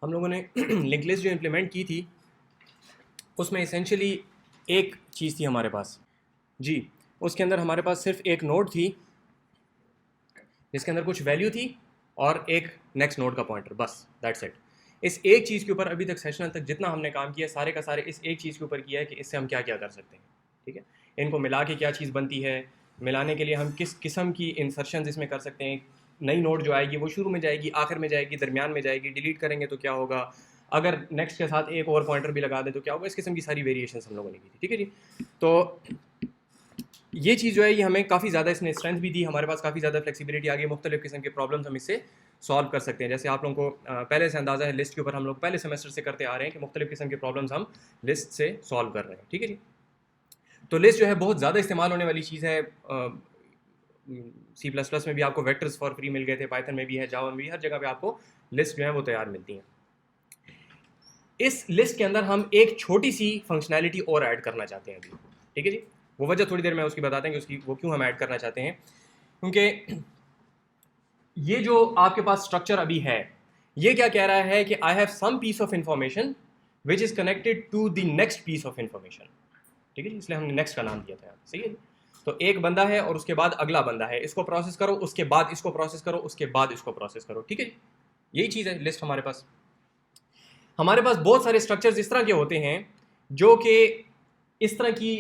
हम लोगों ने लिंक लिस्ट जो इम्प्लीमेंट की थी उसमें इसेंशियली एक चीज़ थी हमारे पास जी, उसके अंदर हमारे पास सिर्फ एक नोड थी जिसके अंदर कुछ वैल्यू थी और एक नेक्स्ट नोड का पॉइंटर, बस दैट्स इट। इस एक चीज़ के ऊपर अभी तक सेशन तक जितना हमने काम किया सारे का सारे इस एक चीज़ के ऊपर किया है कि इससे हम क्या क्या कर सकते हैं। ठीक है, इनको मिला के क्या चीज़ बनती है, मिलाने के लिए हम किस किस्म की इंसर्शन इसमें कर सकते हैं, नई नोड जो आएगी वो शुरू में जाएगी, आखिर में जाएगी, दरमियान में जाएगी, डिलीट करेंगे तो क्या होगा, अगर नेक्स्ट के साथ एक और पॉइंटर भी लगा दे तो क्या होगा, इस किस्म की सारी वेरिएशन हम लोगों ने की थी। ठीक है जी, तो ये चीज़ जो है ये हमें काफ़ी ज़्यादा इसने स्ट्रेंथ भी दी, हमारे पास काफ़ी ज़्यादा फ्लेक्सिबिलिटी आ गई, मुख्तलिफ किस्म के प्रॉब्लम्स हम इससे सॉल्व कर सकते हैं। जैसे आप लोगों को पहले से अंदाज़ा है, लिस्ट के ऊपर हम लोग पहले सेमेस्टर से करते आ रहे हैं कि मुख्तलिफ किस्म के प्रॉब्लम्स हम लिस्ट से सॉल्व कर रहे हैं। ठीक है जी, तो लिस्ट जो है बहुत ज़्यादा इस्तेमाल होने वाली चीज़ है। C++ में भी आपको वेक्टर्स फॉर फ्री मिल गए थे, पाइथन में भी है, जावा में भी, हर जगह पे आपको लिस्ट जो है वो तैयार मिलती हैं। इस लिस्ट के अंदर हम एक छोटी सी फंक्शनैलिटी और ऐड करना चाहते हैं अभी। ठीक है जी, वो वजह थोड़ी देर में उसकी बताते हैं कि उसकी वो क्यों हम ऐड करना चाहते हैं। क्योंकि ये जो आपके पास स्ट्रक्चर अभी है ये क्या कह रहा है कि I have some piece of information which is connected to the next piece of information. ठीक है जी, इसलिए हमने नेक्स्ट का नाम दिया था। सही है, तो एक बंदा है और उसके बाद अगला बंदा है, इसको प्रोसेस करो, उसके बाद इसको प्रोसेस करो, उसके बाद इसको प्रोसेस करो। ठीक है, यही चीज़ है लिस्ट। हमारे पास बहुत सारे स्ट्रक्चर्स इस तरह के होते हैं जो कि इस तरह की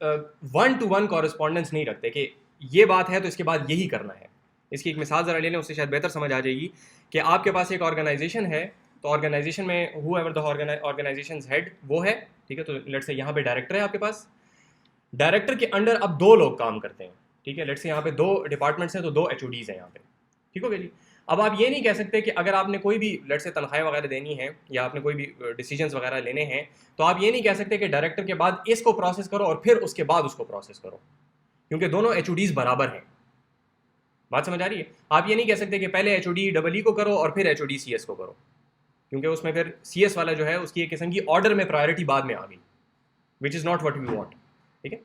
1-to-1 कॉरेस्पॉन्डेंस नहीं रखते कि ये बात है तो इसके बाद यही करना है। इसकी एक मिसाल ज़रा ले लें, उससे शायद बेहतर समझ आ जाएगी कि आपके पास एक ऑर्गेनाइजेशन है, तो ऑर्गेनाइजेशन में whoever the organization head वो है। ठीक है, तो लेट्स से यहाँ पे डायरेक्टर है आपके पास, डायरेक्टर के अंडर अब 2 लोग काम करते हैं। ठीक है, लेट्स से यहाँ पे 2 डिपार्टमेंट्स हैं तो 2 HODs हैं यहाँ पे। ठीक हो गया जी। अब आप ये नहीं कह सकते कि अगर आपने कोई भी लेट्स से तनख्वाहें वगैरह देनी है या आपने कोई भी डिसीजंस वगैरह लेने हैं तो आप ये नहीं कह सकते कि डायरेक्टर के बाद इसको प्रोसेस करो और फिर उसके बाद उसको प्रोसेस करो, क्योंकि दोनों HODs बराबर हैं। बात समझ आ रही है? आप ये नहीं कह सकते कि पहले HOD EE को करो और फिर HOD CS को करो, क्योंकि उसमें फिर CS वाला जो है उसकी एक किस्म की ऑर्डर में प्रायोरिटी बाद में आ गई, which is not what we want. ठीक है,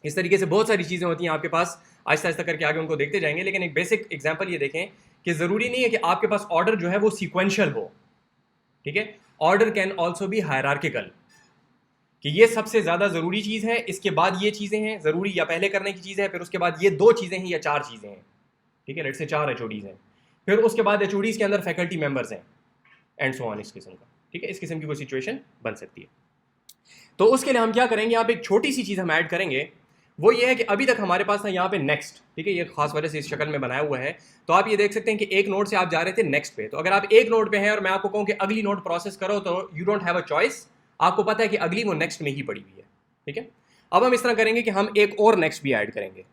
इस तरीके से बहुत सारी चीज़ें होती हैं आपके पास, आहिस्ता आहिस्ता करके आगे उनको देखते जाएंगे। लेकिन एक बेसिक एग्जांपल ये देखें कि ज़रूरी नहीं है कि आपके पास ऑर्डर जो है वो सीक्वेंशियल हो। ठीक है, order can also be hierarchical, कि ये सबसे ज़्यादा ज़रूरी चीज़ है, इसके बाद ये चीज़ें हैं ज़रूरी या पहले करने की चीज़ है, फिर उसके बाद ये 2 चीज़ें हैं या 4 चीज़ें हैं। ठीक है, लेट्स से 4 HODs हैं, फिर उसके बाद HODs के अंदर फैकल्टी मेंबर्स हैं एंड सो ऑन, इस किस्म का। ठीक है, इस किस्म की कोई सिचुएशन बन सकती है। तो उसके लिए हम क्या करेंगे, यहाँ पे एक छोटी सी चीज़ हम ऐड करेंगे, वो ये है कि अभी तक हमारे पास था यहाँ पे नेक्स्ट। ठीक है, ये खास वजह से इस शक्ल में बनाया हुआ है, तो आप ये देख सकते हैं कि एक नोड से आप जा रहे थे नेक्स्ट पे। तो अगर आप एक नोड पे हैं और मैं आपको कहूँ कि अगली नोड प्रोसेस करो तो you don't have a choice, आपको पता है कि अगली वो नेक्स्ट में ही पड़ी हुई है। ठीक है, अब हम इस तरह करेंगे कि हम एक और नेक्स्ट भी ऐड करेंगे।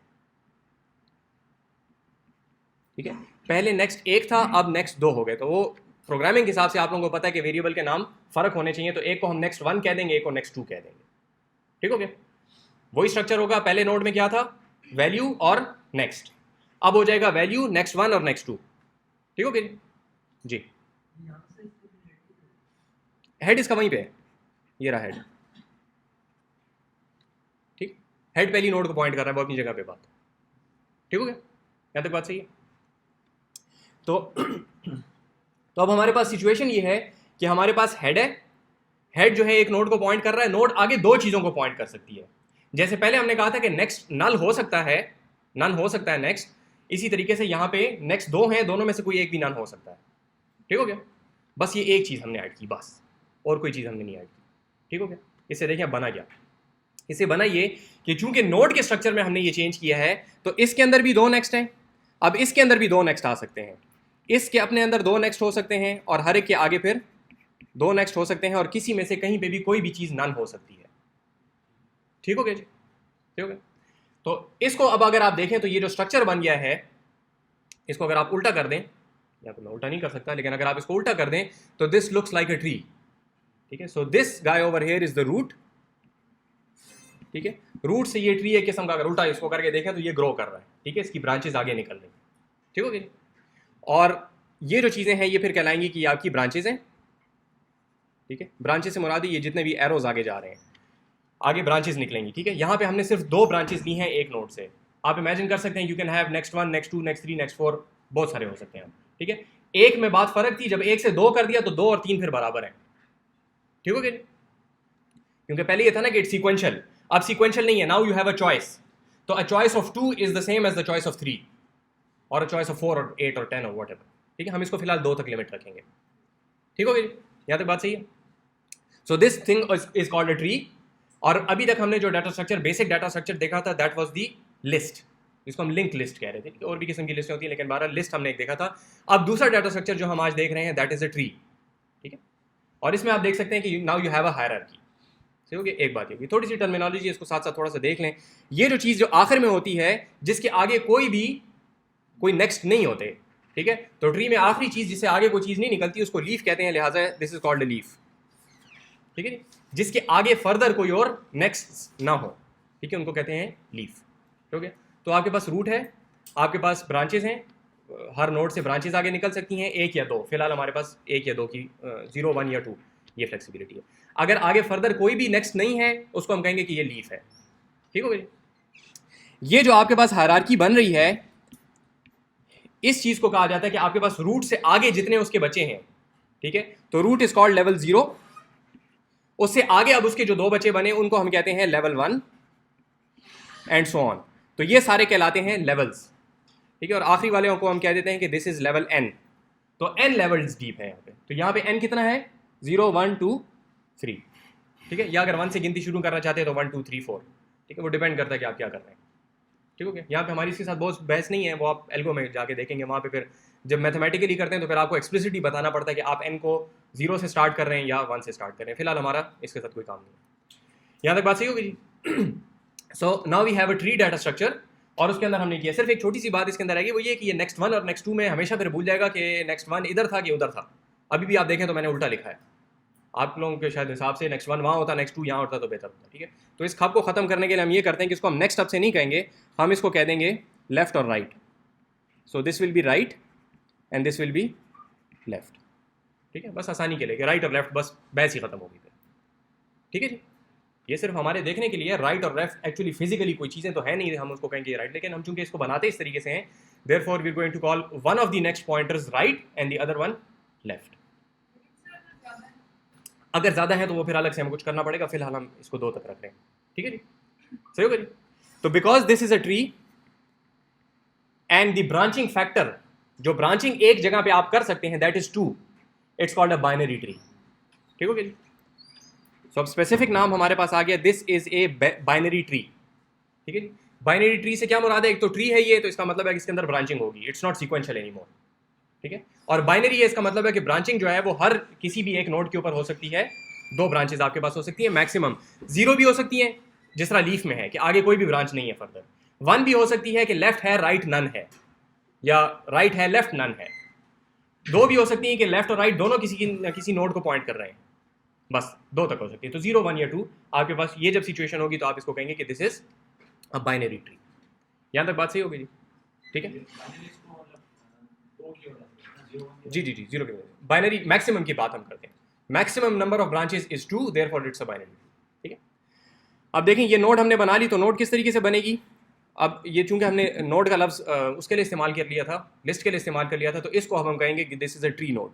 ठीक है, पहले नेक्स्ट एक था, अब नेक्स्ट 2 हो गए। तो वो प्रोग्रामिंग के हिसाब से आप लोगों को पता है कि वेरिएबल के नाम फर्क होने चाहिए, तो एक को हम नेक्स्ट 1 कह देंगे, एक को नेक्स्ट 2 कह देंगे। ठीक हो गया, वही स्ट्रक्चर होगा। पहले नोड में क्या था, वैल्यू और नेक्स्ट, अब हो जाएगा वैल्यू नेक्स्ट 1 और नेक्स्ट 2। ठीक हो गया जी। हेड इसका वहीं पे है, ये रहा हेड। ठीक, हेड पहली नोड को पॉइंट कर रहा है, वो अपनी जगह पे बात। ठीक हो गया, यहां तक बात सही है? तो अब हमारे पास सिचुएशन ये है कि हमारे पास हेड है, हेड जो है एक नोड को पॉइंट कर रहा है, नोड आगे 2 चीज़ों को पॉइंट कर सकती है। जैसे पहले हमने कहा था कि नेक्स्ट नल हो सकता है, नन हो सकता है नेक्स्ट, इसी तरीके से यहाँ पे नेक्स्ट 2 हैं, दोनों में से कोई एक भी नन हो सकता है। ठीक हो गया, बस ये एक चीज़ हमने ऐड की, बस और कोई चीज़ हमने नहीं ऐड की। ठीक हो गया, इससे देखिए बना क्या, इससे बना ये कि चूंकि नोड के स्ट्रक्चर में हमने ये चेंज किया है तो इसके अंदर भी 2 नेक्स्ट हैं, अब इसके अंदर भी 2 नेक्स्ट आ सकते हैं, इसके अपने अंदर 2 नेक्स्ट हो सकते हैं और हर एक के आगे फिर 2 नेक्स्ट हो सकते हैं, और किसी में से कहीं पे भी कोई भी चीज़ नन हो सकती है। ठीक हो गया जी, ठीक हो गया। तो इसको अब अगर आप देखें तो ये जो स्ट्रक्चर बन गया है, इसको अगर आप उल्टा कर दें, या तो मैं उल्टा नहीं कर सकता, लेकिन अगर आप इसको उल्टा कर दें तो this looks like a tree. ठीक है, so this guy over here is the root. ठीक है, रूट से ये ट्री एक किस्म का, अगर उल्टा इसको करके देखें तो ये ग्रो कर रहा है। ठीक है, इसकी ब्रांचेज आगे निकल रही। ठीक हो गया, और ये जो चीज़ें हैं ये फिर कहलाएंगी कि ये आपकी ब्रांचेज हैं। ठीक है, ब्रांचेज से मुराद ये जितने भी एरोज आगे जा रहे हैं, आगे ब्रांचेज निकलेंगी। ठीक है, यहाँ पे हमने सिर्फ 2 ब्रांचेज ली हैं एक नोड से। आप इमेजिन कर सकते हैं, you can have next 1, next 2, next 3, next 4, बहुत सारे हो सकते हैं। ठीक है, एक में बात फर्क थी, जब एक से दो कर दिया तो 2 और 3 फिर बराबर है। ठीक हो गया? क्योंकि पहले ये था ना कि इट्स सीक्वेंशियल, अब सीक्वेंशियल नहीं है, now you have a choice. तो a choice of 2 is the same as the choice of 3 और अ चॉइस ऑफ 4 और 8 और 10 और व्हाटएवर। ठीक है, हम इसको फिलहाल 2 तक लिमिट रखेंगे। ठीक हो गई? यहां तक बात सही है? So this thing is called a tree. और अभी तक हमने जो data structure, basic data structure देखा था, दैट वाज द लिस्ट, जिसको हम लिंक लिस्ट कह रहे थे। और भी किस्म की लिस्ट होती है, लेकिन 12 लिस्ट हमने एक देखा था। अब दूसरा डाटा स्ट्रक्चर जो हम आज देख रहे हैं, दैट इज अ ट्री। ठीक है, और इसमें आप देख सकते हैं कि now you have a hierarchy. सही हो गया? एक बात होगी, थोड़ी सी टर्मिनोलॉजी इसको साथ साथ थोड़ा सा देख लें। ये जो चीज़ जो आखिर में होती है, जिसके आगे कोई नेक्स्ट नहीं होते, ठीक है, तो ट्री में आखिरी चीज़ जिससे आगे कोई चीज़ नहीं निकलती उसको लीफ कहते हैं, लिहाजा this is called a leaf. ठीक है, जिसके आगे फर्दर कोई और नेक्स्ट ना हो, ठीक है, उनको कहते हैं लीफ। ठीक है, तो आपके पास रूट है, आपके पास ब्रांचेस हैं, हर नोड से ब्रांचेस आगे निकल सकती हैं, 1 या 2। फिलहाल हमारे पास 1 या 2 की 0, 1 या 2 ये फ्लेक्सिबिलिटी है। अगर आगे फर्दर कोई भी नेक्स्ट नहीं है उसको हम कहेंगे कि ये लीफ है। ठीक हो गई? ये जो आपके पास हायरार्की बन रही है, इस चीज को कहा जाता है कि आपके पास रूट से आगे जितने उसके बचे हैं, ठीक है, तो रूट इज कॉल्ड लेवल 0। उससे आगे अब उसके जो 2 बचे बने उनको हम कहते हैं लेवल 1 एंड सो ऑन। तो ये सारे कहलाते हैं लेवल्स। ठीक है, और आखिरी वाले को हम कह देते हैं कि दिस इज लेवल n। तो n लेवल्स डीप है यहाँ पे। तो यहाँ पे n कितना है? 0, 1, 2, 3। ठीक है, या अगर 1 से गिनती शुरू करना चाहते हैं तो 1, 2, 3, 4। ठीक है, वो डिपेंड करता है कि आप क्या कर रहे हैं। ठीक हो गया? यहाँ पे हमारी इसके साथ बहुत बहस नहीं है, वो आप एल्गो में जाके देखेंगे। वहाँ पे फिर जब मैथमेटिकली करते हैं तो फिर आपको एक्सप्लिसिटली बताना पड़ता है कि आप n को 0 से स्टार्ट कर रहे हैं या 1 से स्टार्ट कर रहे हैं। फिलहाल हमारा इसके साथ कोई काम नहीं है। यहाँ तक बात सही होगी जी? So now we have a tree data structure, और उसके अंदर हमने किया सिर्फ एक छोटी सी बात इसके अंदर आएगी, वो ये कि ये नेक्स्ट 1 और नेक्स्ट 2 में हमेशा फिर भूल जाएगा कि नेक्स्ट 1 इधर था कि उधर था। अभी भी आप देखें तो मैंने उल्टा लिखा है, आप लोगों के शायद हिसाब से नेक्स्ट 1 वहाँ होता, नेक्स्ट 2 यहाँ होता तो बेहतर होता। ठीक है, तो इस खप को खत्म करने के लिए हम ये करते हैं कि इसको हम नेक्स्ट अब से नहीं कहेंगे, हम इसको कह देंगे लेफ्ट और right. So this will be right and this will be left. ठीक है, बस आसानी के लिए राइट और लेफ्ट, बस बहस ही खत्म होगी फिर। ठीक है जी, ये सिर्फ हमारे देखने के लिए। राइट और लेफ्ट एक्चुअली फिजिकली कोई चीज़ें तो है नहीं, हम उसको कहेंगे राइट, लेकिन हम चूंकि इसको बनाते इस तरीके से हैं, therefore we are going to call one of the next pointers right and the other one left. अगर ज़्यादा है तो वो फिर अलग से हमें कुछ करना पड़ेगा, फिलहाल हम इसको 2 तक रख रहे हैं। ठीक है जी, सही होगा जी? तो because this is a tree and the branching factor, जो ब्रांचिंग एक जगह पे आप कर सकते हैं, that is 2, it's called a binary tree. ठीक हो गया जी? सो अब स्पेसिफिक नाम हमारे पास आ गया, this is a binary tree. ठीक है जी? बाइनरी ट्री से क्या मुराद है? एक तो ट्री है ये, तो इसका मतलब है कि इसके अंदर ब्रांचिंग होगी, इट्स नॉट सीक्वेंशियल एनीमोर। ठीक है, और बाइनरी है, इसका मतलब है कि ब्रांचिंग जो है वो हर किसी भी एक नोड के ऊपर हो सकती है। 2 ब्रांचेस आपके पास हो सकती है, मैक्सिमम 0 भी हो सकती है, जिस तरह लीफ में है कि आगे कोई भी ब्रांच नहीं है फर्दर। 1 भी हो सकती है कि लेफ्ट है राइट नन है, या राइट है लेफ्ट नन है। 2 भी हो सकती है कि लेफ्ट और राइट दोनों किसी नोड को पॉइंट कर रहे हैं। बस 2 तक हो सकती है। तो 0, 1 या 2 आपके पास ये जब सिचुएशन होगी तो आप इसको कहेंगे कि this is a binary tree. यहां तक बात सही होगी जी? ठीक है जी जी जी, 0 की बाइनरी मैक्सिमम की बात हम करते हैं। Maximum number of branches is 2, therefore it's a binary. ठीक है, अब देखें ये नोड हमने बना ली, तो नोड किस तरीके से बनेगी? अब ये चूंकि हमने नोड का लफ्ज उसके लिए इस्तेमाल कर लिया था, लिस्ट के लिए इस्तेमाल कर लिया था, तो इसको हम कहेंगे कि this is a tree node.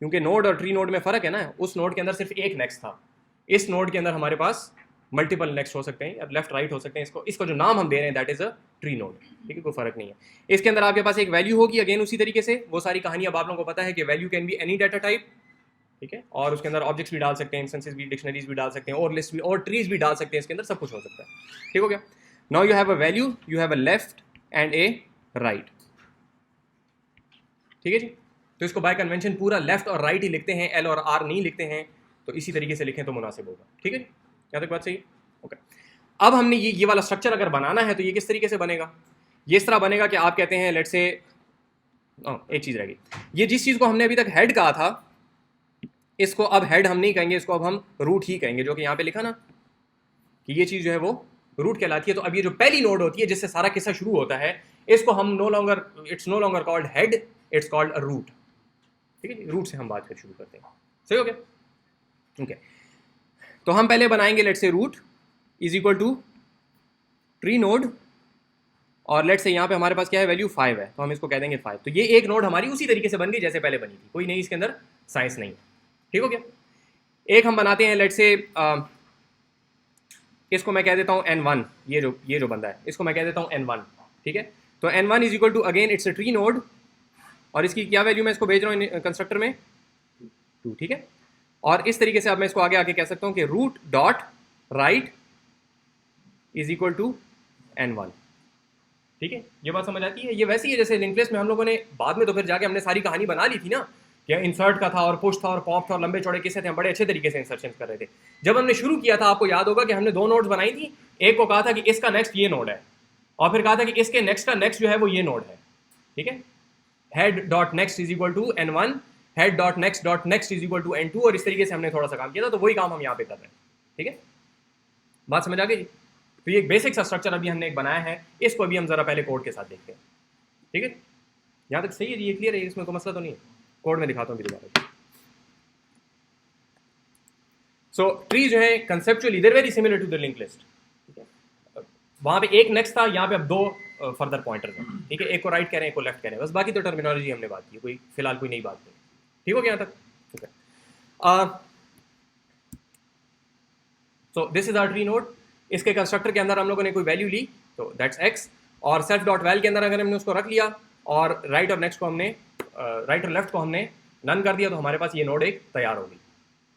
क्योंकि नोड और ट्री नोड में फर्क है ना, उस नोड के अंदर सिर्फ एक नेक्स्ट था, इस नोड के अंदर हमारे पास मल्टीपल नेक्स्ट हो सकते हैं, लेफ्ट राइट हो सकते हैं। इसको जो नाम हम दे रहे हैं that is a tree node. ठीक है, कोई फर्क नहीं है। इसके अंदर आपके पास एक वैल्यू होगी, अगेन उसी तरीके से वो सारी कहानी अब आप लोगों को पता है कि value can be any data type. ठीक है, और उसके अंदर ऑब्जेक्ट्स भी डाल सकते हैं, इंस्टेंसेस भी, डिक्शनरीज भी डाल सकते हैं, और लिस्ट भी और ट्रीज भी डाल सकते हैं, इसके अंदर सब कुछ हो सकता है। ठीक हो गया? Now you have a value, you have a left and A right. ठीक है जी, तो इसको बाय कन्वेंशन पूरा लेफ्ट और राइट ही लिखते हैं, एल और आर नहीं लिखते हैं, तो इसी तरीके से लिखें तो मुनासिब होगा। ठीक है, यहाँ तक बात सही? ओके, अब हमने ये वाला स्ट्रक्चर अगर बनाना है तो ये किस तरीके से बनेगा? ये इस तरह बनेगा कि आप कहते हैं लेट्स से एक चीज़ रहेगी, ये जिस चीज़ को हमने अभी तक हेड कहा था, इसको अब हेड हम नहीं कहेंगे, इसको अब हम रूट ही कहेंगे, जो कि यहाँ पे लिखा ना कि ये चीज़ जो है वो रूट कहलाती है। तो अब ये जो पहली नोड होती है जिससे सारा किस्सा शुरू होता है, इसको हम it's no longer called head, it's called a root. ठीक है, रूट से हम बात फिर शुरू करते हैं। सही हो गया? ओके, तो हम पहले बनाएंगे let's say root is equal to tree node और लेट से यहाँ पे हमारे पास क्या है, वैल्यू 5 है, तो हम इसको कह देंगे 5। तो ये एक नोड हमारी उसी तरीके से बन गई जैसे पहले बनी थी, कोई नहीं इसके अंदर साइंस नहीं। ठीक हो गया। एक हम बनाते हैं लेट से इसको मैं कह देता हूँ n1, ये जो बंदा है इसको मैं कह देता हूँ n1। ठीक है, तो n1 is equal to again it's a tree node, और इसकी क्या वैल्यू मैं इसको भेज रहा हूँ कंस्ट्रक्टर में 2। ठीक है, और इस तरीके से अब मैं इसको आगे कह सकता हूँ कि root dot right is equal to n1। ठीक है, ये बात समझ आती है। ये वैसी है जैसे लिंक लिस्ट में हम लोगों ने बाद में तो फिर जाके हमने सारी कहानी बना ली थी ना, क्या इंसर्ट का था और पुश था और पॉप था और लंबे चौड़े किस्से थे, हम बड़े अच्छे तरीके से इंसर्शन कर रहे थे। जब हमने शुरू किया था आपको याद होगा कि हमने 2 नोड्स बनाई थी, एक को कहा था कि इसका नेक्स्ट ये नोड है, और फिर कहा था कि इसके नेक्स्ट का नेक्स्ट जो है वो ये नोड है। ठीक है, head dot next is equal to n1, head dot next is equal to n2, और इस तरीके से हमने थोड़ा सा काम किया था, तो वही काम हम यहाँ पे कर रहे हैं। ठीक है, बात समझ आ गई। तो ये एक बेसिक सा स्ट्रक्चर अभी हमने एक बनाया है, इसको अभी हम जरा पहले कोड के साथ देखते हैं। ठीक है, यहाँ तक सही है, ये क्लियर है, इसमें कोई मसला तो नहीं है। कोड में दिखाता हूँ दोबारा। सो ट्री जो है कंसेप्चुअली इधर very similar to the link list. वहां पे एक नेक्स्ट था, यहाँ पे अब 2 फर्दर पॉइंटर्स हैं। ठीक है, एक को राइट कह रहे हैं, एक को लेफ्ट कह रहे हैं, बस बाकी तो टर्मिनोलॉजी हमने बात की, कोई फिलहाल कोई नई बात नहीं। ठीक हो गया यहाँ तक? ठीक है, so this is our tree node. इसके कंस्ट्रक्टर के अंदर हम लोगों ने कोई वैल्यू ली, तो दैट्स x, और सेल्फ डॉट वैल के अंदर अगर हमने उसको रख लिया और राइट और नेक्स्ट को हमने राइट और लेफ्ट को हमने नन कर दिया, तो हमारे पास ये नोड एक तैयार होगी।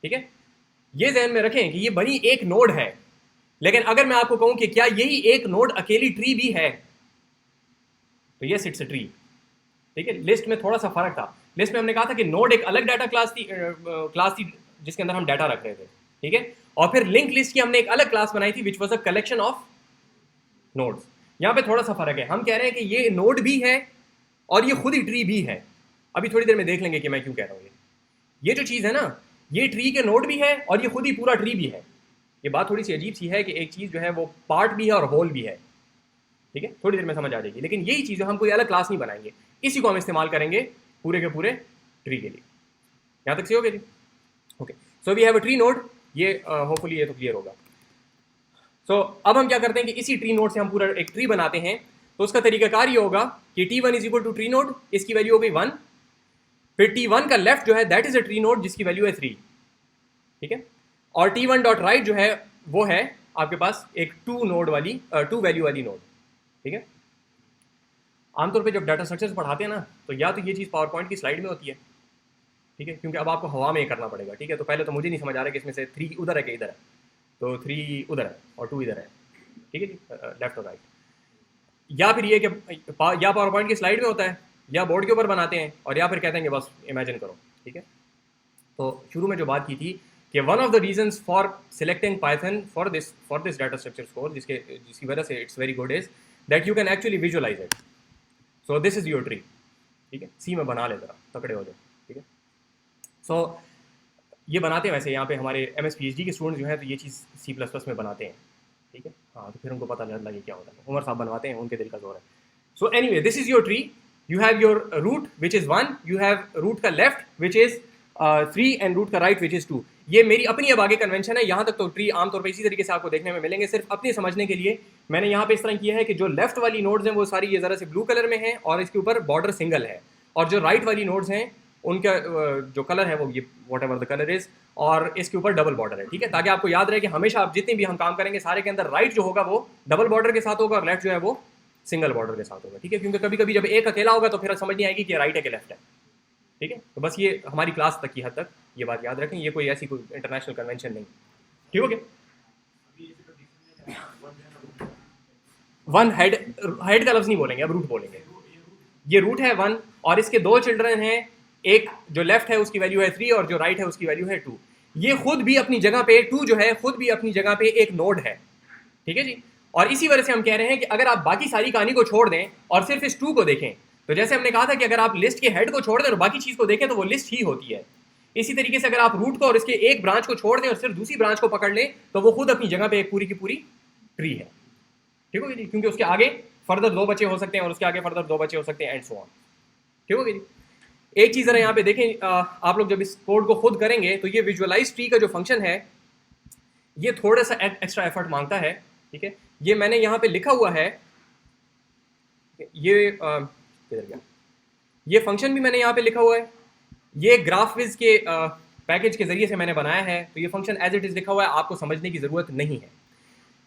ठीक है, ये ध्यान में रखें कि ये बनी एक नोड है, लेकिन अगर मैं आपको कहूं कि क्या यही एक नोड अकेली ट्री भी है, तो यस इट्स अ ट्री। ठीक है, लिस्ट में थोड़ा सा फर्क था। लिस्ट में हमने कहा था कि नोड एक अलग डाटा क्लास थी जिसके अंदर हम डाटा रख रहे थे। ठीक है, और फिर लिंक लिस्ट की हमने एक अलग क्लास बनाई थी which was a collection of nodes. यहां पे थोड़ा सा फर्क है, हम कह रहे हैं कि ये नोड भी है और ये खुद ही ट्री भी है। अभी थोड़ी देर में देख लेंगे कि मैं क्यों कह रहा हूं। ये जो चीज है ना, ये ट्री के नोड भी है और ये खुद ही पूरा ट्री भी है। ये बात थोड़ी सी अजीब सी है कि एक चीज जो है वो पार्ट भी है और होल भी है। ठीक है, थोड़ी देर में समझ आ जाएगी, लेकिन यही चीज हम कोई अलग क्लास नहीं बनाएंगे, इसी को हम इस्तेमाल करेंगे पूरे के पूरे ट्री के लिए। यहां तक सही हो गया जी? Okay, so we have a tree node. ये होपफुली ये तो क्लियर होगा। सो अब हम क्या करते हैं कि इसी ट्री नोड से हम पूरा एक ट्री बनाते हैं। तो उसका तरीकाकार ये होगा कि t1 is equal to tree node, इसकी वैल्यू हो गई 1, फिर t1 का लेफ्ट जो है that is a tree node जिसकी वैल्यू है 3। ठीक है, और t1 डॉट राइट जो है वो है आपके पास एक 2 वैल्यू वाली नोड। ठीक है, आमतौर पे जब डाटा स्ट्रक्चर्स पढ़ाते हैं ना, तो या तो ये चीज़ पावर पॉइंट की स्लाइड में होती है। ठीक है, क्योंकि अब आपको हवा में करना पड़ेगा। ठीक है, तो पहले तो मुझे नहीं समझ आ रहा कि इसमें से 3 उधर है कि इधर है, तो 3 उधर है और 2 इधर है। ठीक है जी, लेफ्ट और राइट। या फिर ये कि या पावर पॉइंट की स्लाइड में होता है, या बोर्ड के ऊपर बनाते हैं, और या फिर कहते हैं कि बस इमेजिन करो। ठीक है, तो शुरू में जो बात की थी कि one of the reasons for selecting Python for this data structure स्कोर, जिसकी वजह से it's very good, is that you can actually visualise it. So this is your tree. ठीक है, सी में बना ले, जरा तकड़े हो जाए। ठीक है, सो ये बनाते हैं वैसे यहाँ पे हमारे MS PhD के स्टूडेंट्स जो हैं, तो ये चीज़ C++ में बनाते हैं। ठीक है, हाँ, तो फिर उनको पता लगे क्या होता है। उमर साहब बनवाते हैं, उनके दिल का जोर है। So anyway, this is your tree. You have your root which is 1, you have root का left which is 3 and root का राइट विच इज़ 2। ये मेरी अपनी अब आगे कन्वेंशन है। यहाँ तक तो ट्री आमतौर पर इसी तरीके से आपको देखने में मिलेंगे। सिर्फ अपने समझने के लिए मैंने यहाँ पे इस तरह किया है कि जो लेफ्ट वाली नोड्स हैं वो सारी ये ज़रा से ब्लू कलर में है और इसके ऊपर बॉर्डर सिंगल है, और जो राइट वाली नोड्स हैं उनका जो कलर है वो ये what ever the colour is, और इसके ऊपर डबल बॉर्डर है। ठीक है, ताकि आपको याद रहे कि हमेशा आप जितनी भी हम काम करेंगे सारे के अंदर राइट जो होगा वो डबल बॉर्डर के साथ होगा और लेफ्ट जो है वो सिंगल बॉर्डर के साथ होगा। ठीक है, क्योंकि कभी कभी जब एक अकेला होगा तो फिर समझ नहीं आएगी कि राइट है कि लेफ्ट है। ठीक है, तो बस ये हमारी क्लास तक की हद तक ये बात याद रखें, ये कोई ऐसी कोई इंटरनेशनल कन्वेंशन नहीं। ठीक हो गया? वन हेड का लफ्ज नहीं बोलेंगे, अब रूट बोलेंगे। ये रूट है 1 और इसके 2 चिल्ड्रन हैं, एक जो लेफ्ट है उसकी वैल्यू है 3 और जो राइट है उसकी वैल्यू है 2। ये खुद भी अपनी जगह पे 2 जो है खुद भी अपनी जगह पे एक नोड है। ठीक है जी, और इसी वजह से हम कह रहे हैं कि अगर आप बाकी सारी कहानी को छोड़ दें और सिर्फ इस 2 को देखें, तो जैसे हमने कहा था कि अगर आप लिस्ट के हेड को छोड़ दें और बाकी चीज को देखें तो वो लिस्ट ही होती है। इसी तरीके से अगर आप रूट को और इसके एक ब्रांच को छोड़ दें और सिर्फ दूसरी ब्रांच को पकड़ लें तो वो खुद अपनी जगह पे एक पूरी की पूरी ट्री है। ठीक है जी, क्योंकि उसके आगे फर्दर 2 बच्चे हो सकते हैं और उसके आगे फर्दर 2 बच्चे हो सकते हैं एंड सो ऑन। ठीक है जी, एक चीज़ जरा यहाँ पे देखें, आप लोग जब इस कोड को खुद करेंगे तो ये विजुअलाइज ट्री का जो फंक्शन है ये थोड़ा सा एक्स्ट्रा एफर्ट मांगता है। ठीक है, ये मैंने यहाँ पे लिखा हुआ है ये किधर गया, ये फंक्शन भी मैंने यहाँ पे लिखा हुआ है, ये ग्राफविज के पैकेज के जरिए से मैंने बनाया है, तो ये फंक्शन एज इट इज लिखा हुआ है, आपको समझने की जरूरत नहीं है।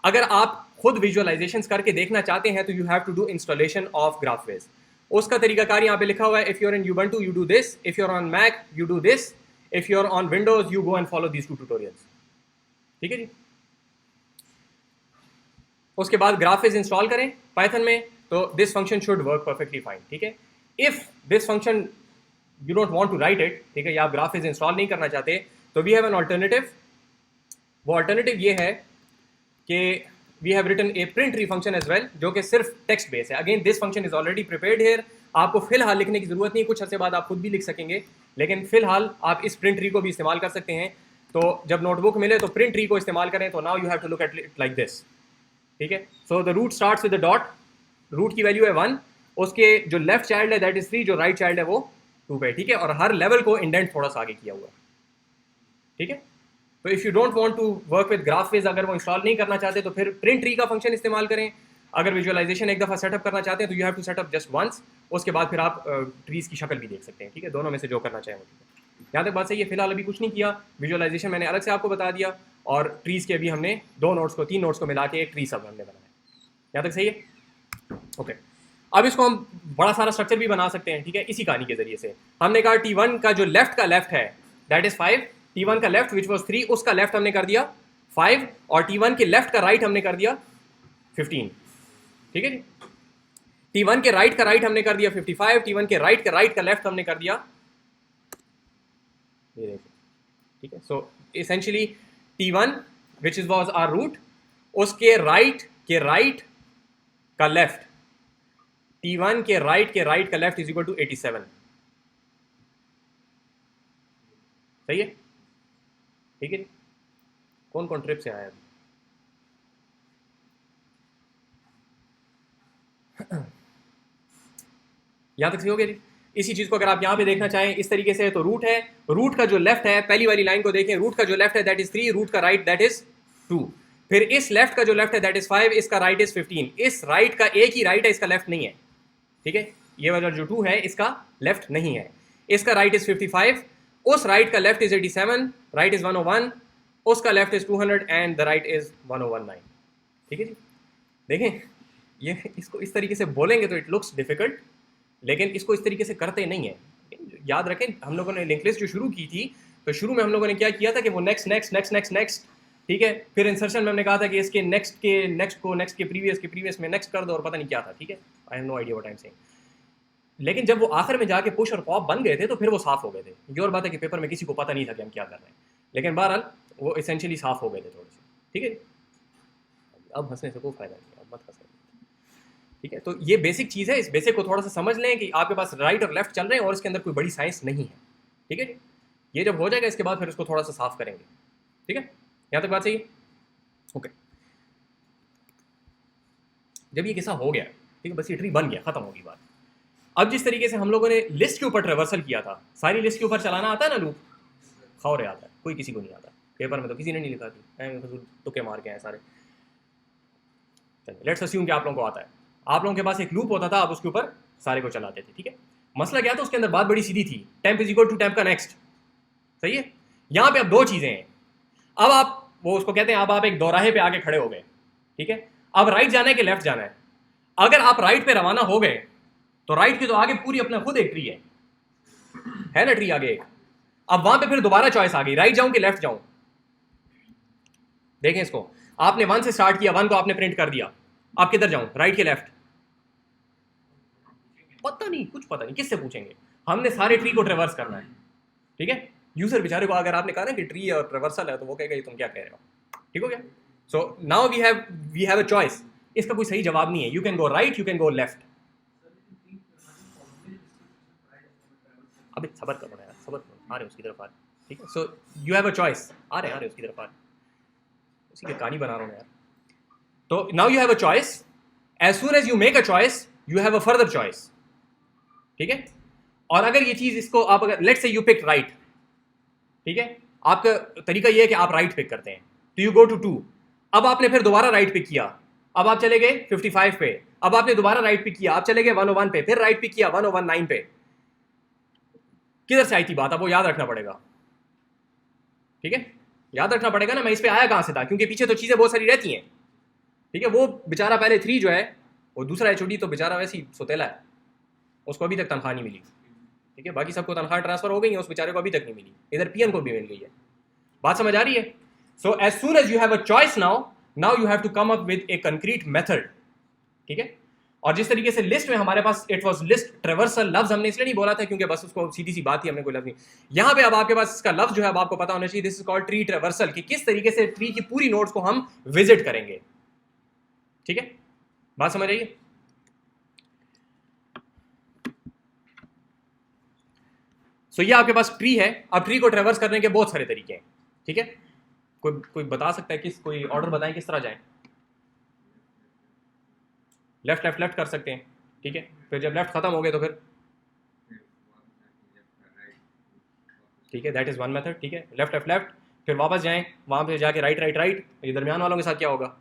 अगर आप खुद विजुअलाइजेशंस करके देखना चाहते हैं तो you have to do installation of Graphviz. उसका तरीकाकार यहाँ पे लिखा हुआ है, if you're in Ubuntu you do this, if you're on Mac you do this, if you're on Windows you go and follow these 2 tutorials. ठीक है जी। उसके बाद ग्राफविज इंस्टॉल करें पाइथन में, तो this function should work perfectly fine. ठीक है, if this function you don't want to write it, ठीक है, या आप ग्राफविज इंस्टॉल नहीं करना चाहते, तो वी हैव एन ऑल्टरनेटिव। वो ऑल्टरनेटिव ये है कि we have written a print tree function as well, जो कि सिर्फ टेक्स्ट बेस है। Again this function is already prepared here, आपको फिलहाल लिखने की जरूरत नहीं, कुछ अर्से बाद आप खुद भी लिख सकेंगे, लेकिन फिलहाल आप इस प्रिंट री को भी इस्तेमाल कर सकते हैं। तो जब नोटबुक मिले तो प्रिंट री को इस्तेमाल करें। तो now you have to look at it like this. ठीक है, so the root starts with the dot, root की वैल्यू है 1, उसके जो लेफ्ट चाइल्ड है दैट इज 3, जो राइट चाइल्ड है वो 2 पे। ठीक है, और हर लेवल को इंडेंट थोड़ा सा आगे किया हुआ है। ठीक है, तो if you don't want to work with Graphviz, अगर वो इंस्टॉल नहीं करना चाहते तो फिर प्रिंट ट्री का फंक्शन इस्तेमाल करें। अगर विजुअलाइजेशन एक दफ़ा सेटअप करना चाहते हैं तो you have to set up just once, उसके बाद फिर आप ट्रीज की शक्ल भी देख सकते हैं। ठीक है, दोनों में से जो करना चाहें। यहाँ तक बात सही है। फिलहाल अभी कुछ नहीं किया, विजुअलाइजेशन मैंने अलग से आपको बता दिया, और ट्रीज के अभी हमने 3 नोट्स को मिला के एक ट्री सब हमने बनाया। यहाँ तक सही है। ओके, अब इसको हम बड़ा सारा स्ट्रक्चर भी बना सकते हैं। ठीक है, इसी कहानी के जरिए से हमने कहा T1 का जो लेफ्ट है दैट इज 5, T1 का लेफ्ट विच वॉज 3, उसका लेफ्ट हमने कर दिया 5, और T1 के लेफ्ट का राइट हमने कर दिया 15। ठीक है जी, T1 के राइट का राइट हमने कर दिया 55, T1 के राइट का लेफ्ट हमने कर दिया ये देखिए। ठीक है, so essentially T1 which is was our root, उसके राइट का लेफ्ट, T1 के राइट का लेफ्ट इज इक्वल टू 87। सही है। ठीक है, कौन कौन ट्रिप से आया है? यहां तक सही हो गया जी। इसी चीज को अगर आप यहां पे देखना चाहें इस तरीके से, तो रूट है, रूट का जो लेफ्ट है, पहली वाली लाइन को देखें, रूट का जो लेफ्ट है दैट इज 3, रूट का राइट दैट इज 2, फिर इस लेफ्ट का जो लेफ्ट है दैट इज 5, इसका राइट इज 15। इस राइट का एक ही राइट है, इसका लेफ्ट नहीं है। ठीक है, ये वाला जो 2 है इसका लेफ्ट नहीं है, इसका राइट इज 55, उस राइट का लेफ्ट इज 87, राइट इज 101, उसका left is 200 and the right is 1019। ठीक है जी, देखें ये इसको इस तरीके से बोलेंगे तो इट लुक्स डिफिकल्ट, लेकिन इसको इस तरीके से करते नहीं है। याद रखें, हम लोगों ने लिंक लिस्ट जो शुरू की थी, तो शुरू में हम लोगों ने क्या किया था कि वो नेक्स्ट, ठीक है, फिर इंसर्शन में हमने कहा था कि इसके नेक्स्ट के प्रीवियस में नेक्स्ट कर दो, और पता नहीं क्या था। ठीक है, I have no idea what I am saying. लेकिन जब वो आखिर में जाके पुश और पॉप बन गए थे तो फिर वो साफ हो गए थे। ये और बात है कि पेपर में किसी को पता नहीं था कि हम क्या कर रहे हैं, लेकिन बहरहाल वो एसेंशियली साफ हो गए थे थोड़े से। ठीक है, अब हंसने से कोई फायदा नहीं, अब मत हंसें। ठीक है, तो ये बेसिक चीज़ है, इस बेसिक को थोड़ा सा समझ लें कि आपके पास राइट और लेफ्ट चल रहे हैं और इसके अंदर कोई बड़ी साइंस नहीं है। ठीक है, ये जब हो जाएगा इसके बाद फिर इसको थोड़ा सा साफ करेंगे। ठीक है, यहाँ तक बात सही है। ओके, जब ये किस्सा हो गया, ठीक है, बस ये ट्री बन गया, खत्म होगी बात। अब जिस तरीके से हम लोगों ने लिस्ट के ऊपर ट्रेवर्सल किया था, सारी लिस्ट के ऊपर चलाना आता है ना लूप, खौरे आता है, कोई किसी को नहीं आता। पेपर में तो किसी ने नहीं लिखा थी, तुक्के मार के आए सारे। चलिए लेट्स अस्यूम कि आप लोगों को आता है, आप लोगों के पास एक लूप होता था, आप उसके ऊपर सारे को चलाते थे। ठीक है, मसला क्या था, उसके अंदर बात बड़ी सीधी थी, temp is equal to temp का नेक्स्ट। सही है, यहाँ पे अब 2 चीज़ें हैं। अब आप वो उसको कहते हैं, अब आप एक दोराहे पे आके खड़े हो गए। ठीक है, अब राइट जाना है कि लेफ्ट जाना है। अगर आप राइट पे रवाना हो गए तो राइट की तो आगे पूरी अपना खुद एक ट्री है ना, ट्री आगे एक। अब वहां पे फिर दोबारा चॉइस आ गई, राइट जाऊं कि लेफ्ट जाऊं। देखें इसको, आपने 1 से स्टार्ट किया, 1 को आपने प्रिंट कर दिया, आप किधर जाऊं, राइट के लेफ्ट? पता नहीं, कुछ पता नहीं, किससे पूछेंगे? हमने सारे ट्री को ट्रेवर्स करना है। ठीक है, यूजर बेचारे को अगर आपने कहा ना कि ट्री और ट्रेवर्सल है, तो वो कहेगा तुम क्या कह रहे हो। ठीक हो गया। So now we have a choice. इसका कोई सही जवाब नहीं है, you can go right, you can go left. अबे सबर करो यार, सबर करो, आ रहे उसकी तरफ आ रहे। ठीक है, so you have a choice, आ रहे उसकी तरफ आ रहे, उसी की कहानी बना रहा हूँ यार। तो now you have a choice, as soon as you make a choice you have a further choice. ठीक है, और अगर ये चीज इसको आप अगर let's say you pick right, ठीक है, आपका तरीका ये है कि आप राइट पिक करते हैं, तो यू गो टू 2, अब आपने फिर दोबारा राइट पिक किया, अब आप चले गए 55 पे, अब आपने दोबारा राइट पिक किया, आप चले गए 101 पे, फिर राइट पिक किया 119 पे, किधर से आई थी बात, अब वो याद रखना पड़ेगा। ठीक है, याद रखना पड़ेगा ना मैं इस पे आया कहां से था, क्योंकि पीछे तो चीजें बहुत सारी रहती हैं। ठीक है, वो बेचारा पहले 3 जो है, वो दूसरा एचओडी तो बेचारा वैसे ही सोतेला है, उसको अभी तक तनख्वाह नहीं मिली। ठीक है, बाकी सबको तनख्वाह ट्रांसफर हो गई है, उस बेचारे को अभी तक नहीं मिली, इधर पीएन को भी मिल गई है। बात समझ आ रही है? So as soon as you have a choice now you have to come up with a concrete method. ठीक है, और जिस तरीके से लिस्ट में हमारे पास इट वाज लिस्ट ट्रेवर्सल, लफ्ज हमने इसलिए नहीं बोला था क्योंकि बस उसको सीधी सी बात ही, हमने कोई लफ्ज नहीं। यहां पे अब आपके पास इसका लफ्ज जो है अब आपको पता होना चाहिए, this is called tree traversal, कि किस तरीके से ट्री की पूरी नोड्स को हम विजिट करेंगे। ठीक है, बात समझ आइए? सो ये आपके पास ट्री है। अब ट्री को ट्रेवर्स करने के बहुत सारे तरीके हैं। ठीक है, कोई बता सकता है, कोई ऑर्डर बताएं किस तरह जाएं? लेफ्ट लेफ्ट लेफ्ट कर सकते हैं। ठीक है, फिर जब लेफ्ट खत्म हो गए तो फिर ठीक है, दैट इज वन मेथड। ठीक है, लेफ्ट लेफ्ट लेफ्ट, फिर वापस जाएं, वहां पे जाके राइट राइट राइट, ये दरमियान वालों के साथ क्या होगा?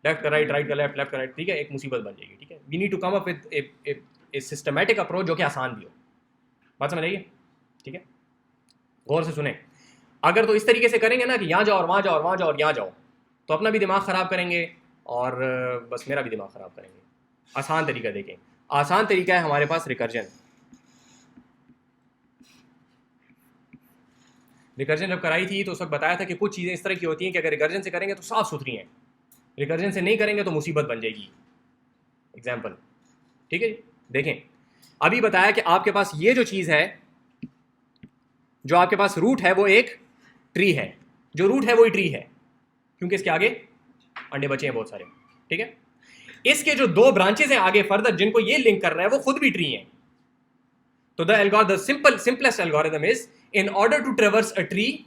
लेफ्ट का राइट, राइट का लेफ्ट, लेफ्ट का राइट। ठीक है, एक मुसीबत बन जाएगी। ठीक है, we need to come up with a systematic approach जो कि आसान भी हो। बात समझ आइए? ठीक है, गौर से सुने। अगर तो इस तरीके से करेंगे ना कि यहाँ जाओ और वहाँ जाओ और वहाँ जाओ और यहाँ जाओ, तो अपना भी दिमाग ख़राब करेंगे और बस मेरा भी दिमाग ख़राब करेंगे। आसान तरीका देखें, आसान तरीका है हमारे पास रिकर्जन। रिकर्जन जब कराई थी तो उस वक्त बताया था कि कुछ चीज़ें इस तरह की होती हैं कि अगर रिकर्जन से करेंगे तो साफ़ सुथरी हैं, रिकर्जन से नहीं करेंगे तो मुसीबत बन जाएगी। एग्जाम्पल, ठीक है, देखें अभी बताया कि आपके पास ये जो चीज़ है, जो आपके पास रूट है वो एक ट्री है, जो रूट है वही ट्री है क्योंकि इसके आगे अंडे बचे हैं बहुत सारे। ठीक है, इसके जो 2 ब्रांचेस हैं आगे फर्दर जिनको ये लिंक कर रहा है वो खुद भी ट्री हैं। तो the simplest algorithm is, in order to traverse a tree,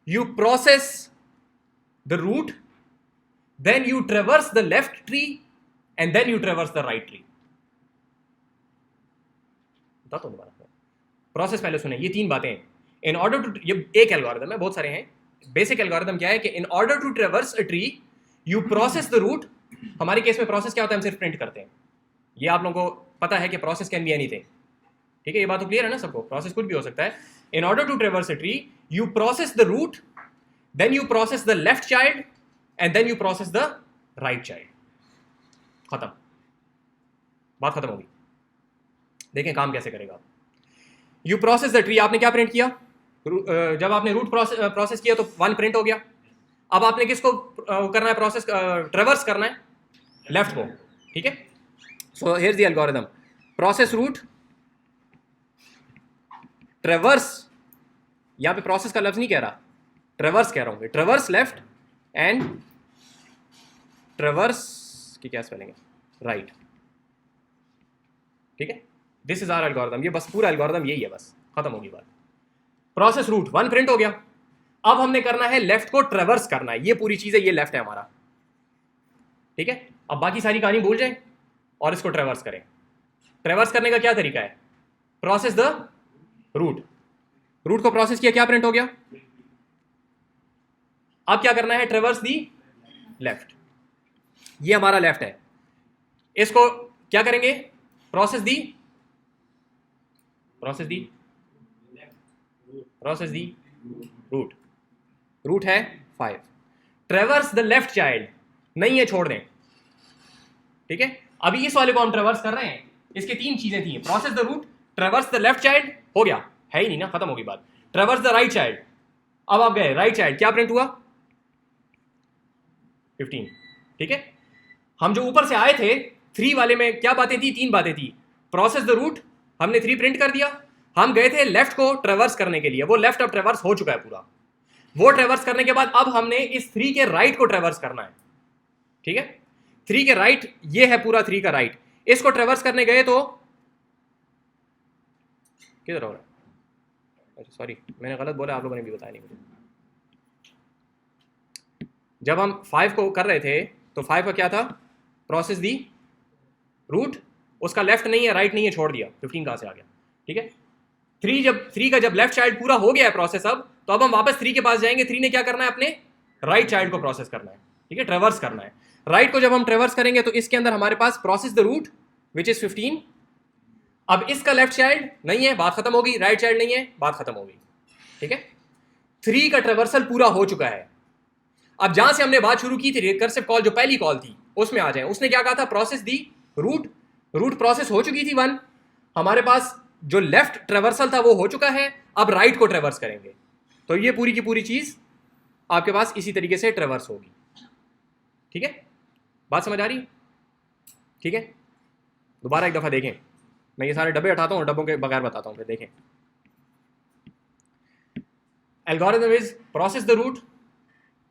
you process the root, then you traverse the left tree, and then you traverse the right tree. बता तो दोबारा, प्रोसेस पहले सुने, ये 3 बातें हैं। इन ऑर्डर टू, ये एक एल्गोरिथम है, बहुत सारे हैं। बेसिक एल्गोरिथम क्या है कि in order to traverse a tree you process the root. हमारे केस में प्रोसेस क्या होता है, हम सिर्फ प्रिंट करते हैं। ये आप लोगों को पता है कि प्रोसेस कैन बी एनीथिंग। ठीक है, ये बात तो क्लियर है ना सबको, प्रोसेस कुछ भी हो सकता है। In order to traverse a tree you process the root, then you process the left child, and then you process the right child. खत्म, बात खत्म होगी। देखें काम कैसे करेगा। यू प्रोसेस द ट्री, आपने क्या प्रिंट किया? जब आपने रूट प्रोसेस किया तो 1 प्रिंट हो गया। अब आपने किसको करना है प्रोसेस, ट्रेवर्स करना है? लेफ्ट को। ठीक है, so here is the algorithm, process root, traverse, यहां पे प्रोसेस का लफ्ज नहीं कह रहा, ट्रेवर्स कह रहा हूं, ट्रेवर्स लेफ्ट एंड ट्रेवर्स की क्या स्पेलिंग है? राइट। ठीक है, दिस इज आवर एल्गोरिथम। ये बस पूरा एल्गोरिथम यही है, बस खत्म होगी बात। प्रोसेस रूट 1 प्रिंट हो गया। अब हमने करना है लेफ्ट को ट्रेवर्स करना है, ये पूरी चीज है, ये लेफ्ट है हमारा। ठीक है, अब बाकी सारी कहानी भूल जाएं और इसको ट्रेवर्स करें। ट्रेवर्स करने का क्या तरीका है? प्रोसेस द रूट, रूट को प्रोसेस किया, क्या प्रिंट हो गया? अब क्या करना है? ट्रेवर्स दी लेफ्ट, ये हमारा लेफ्ट है। इसको क्या करेंगे? प्रोसेस दी रूट, रूट है 5। ट्रेवर्स द लेफ्ट चाइल्ड, नहीं है, छोड़ दें। ठीक है, अभी इस वाले को हम ट्रेवर्स कर रहे हैं, इसके 3 चीजें थी, process the root, traverse the left child, हो गया, है ही नहीं ना, खत्म होगी बात। ट्रेवर्स द राइट चाइल्ड, अब आप गए राइट चाइल्ड, क्या प्रिंट हुआ? 15। ठीक है, हम जो ऊपर से आए थे 3 वाले में क्या बातें थी? 3 बातें थी। प्रोसेस द रूट, हमने 3 प्रिंट कर दिया। हम गए थे लेफ्ट को ट्रेवर्स करने के लिए, वो लेफ्ट अब ट्रेवर्स हो चुका है पूरा। वो ट्रेवर्स करने के बाद अब हमने इस 3 के राइट को ट्रेवर्स करना है। ठीक है, 3 के राइट, ये है पूरा 3 का राइट, इसको ट्रेवर्स करने गए तो किधर हो रहा है? अच्छा सॉरी, मैंने गलत बोला, आप लोगों ने भी बताया नहीं मुझे। जब हम 5 को कर रहे थे तो 5 का क्या था? प्रोसेस दी रूट, उसका लेफ्ट नहीं है, राइट नहीं है, छोड़ दिया। 15 कहां से आ गया? ठीक है, 3 का जब लेफ्ट चाइल्ड पूरा हो गया है प्रोसेस, अब तो हम वापस 3 के पास जाएंगे। 3 ने क्या करना है? अपने राइट चाइल्ड को प्रोसेस करना है। ठीक है, ट्रेवर्स करना है। राइट को जब हम ट्रेवर्स करेंगे तो इसके अंदर हमारे पास process the root which is 15। अब इसका लेफ्ट चाइल्ड नहीं है, बात खत्म हो गई, राइट चाइल्ड नहीं है, बात खत्म हो गई। ठीक है, 3 का ट्रेवर्सल पूरा हो चुका है। अब जहां से हमने बात शुरू की थी रिकर्सिव कॉल, जो पहली कॉल थी, उसमें आ जाए। उसने क्या कहा था, process the root, root process हो चुकी थी 1, हमारे पास जो लेफ्ट ट्रेवर्सल था वो हो चुका है, अब राइट को ट्रेवर्स करेंगे तो ये पूरी की पूरी चीज आपके पास इसी तरीके से ट्रेवर्स होगी। ठीक है, बात समझ आ रही है? ठीक है, दोबारा एक दफा देखें, मैं ये सारे डब्बे उठाता हूँ और डब्बों के बगैर बताता हूँ, फिर देखें। Algorithm is process the root,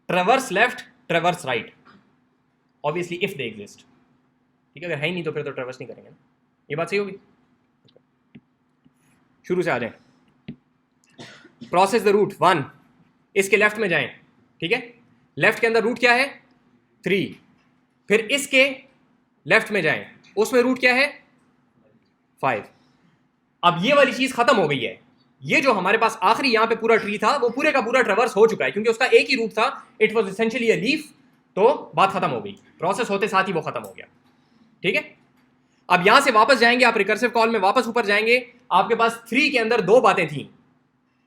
traverse left, traverse right, obviously if they exist. ठीक है, अगर है ही नहीं तो फिर तो ट्रेवर्स नहीं करेंगे ना। ये बात सही होगी? शुरू से आ जाए। प्रोसेस द रूट 1, इसके लेफ्ट में जाएं। ठीक है, लेफ्ट के अंदर रूट क्या है 3, फिर इसके लेफ्ट में जाएं, उसमें रूट क्या है 5। अब ये वाली चीज खत्म हो गई है, ये जो हमारे पास आखिरी यहां पे पूरा ट्री था वो पूरे का पूरा ट्रेवर्स हो चुका है, क्योंकि उसका एक ही रूट था, it was essentially a leaf. तो बात खत्म हो गई, प्रोसेस होते साथ ही वो खत्म हो गया। ठीक है, अब यहां से वापस जाएंगे आप रिकर्सिव कॉल में, वापस ऊपर जाएंगे, आपके पास 3 के अंदर 2 बातें थी।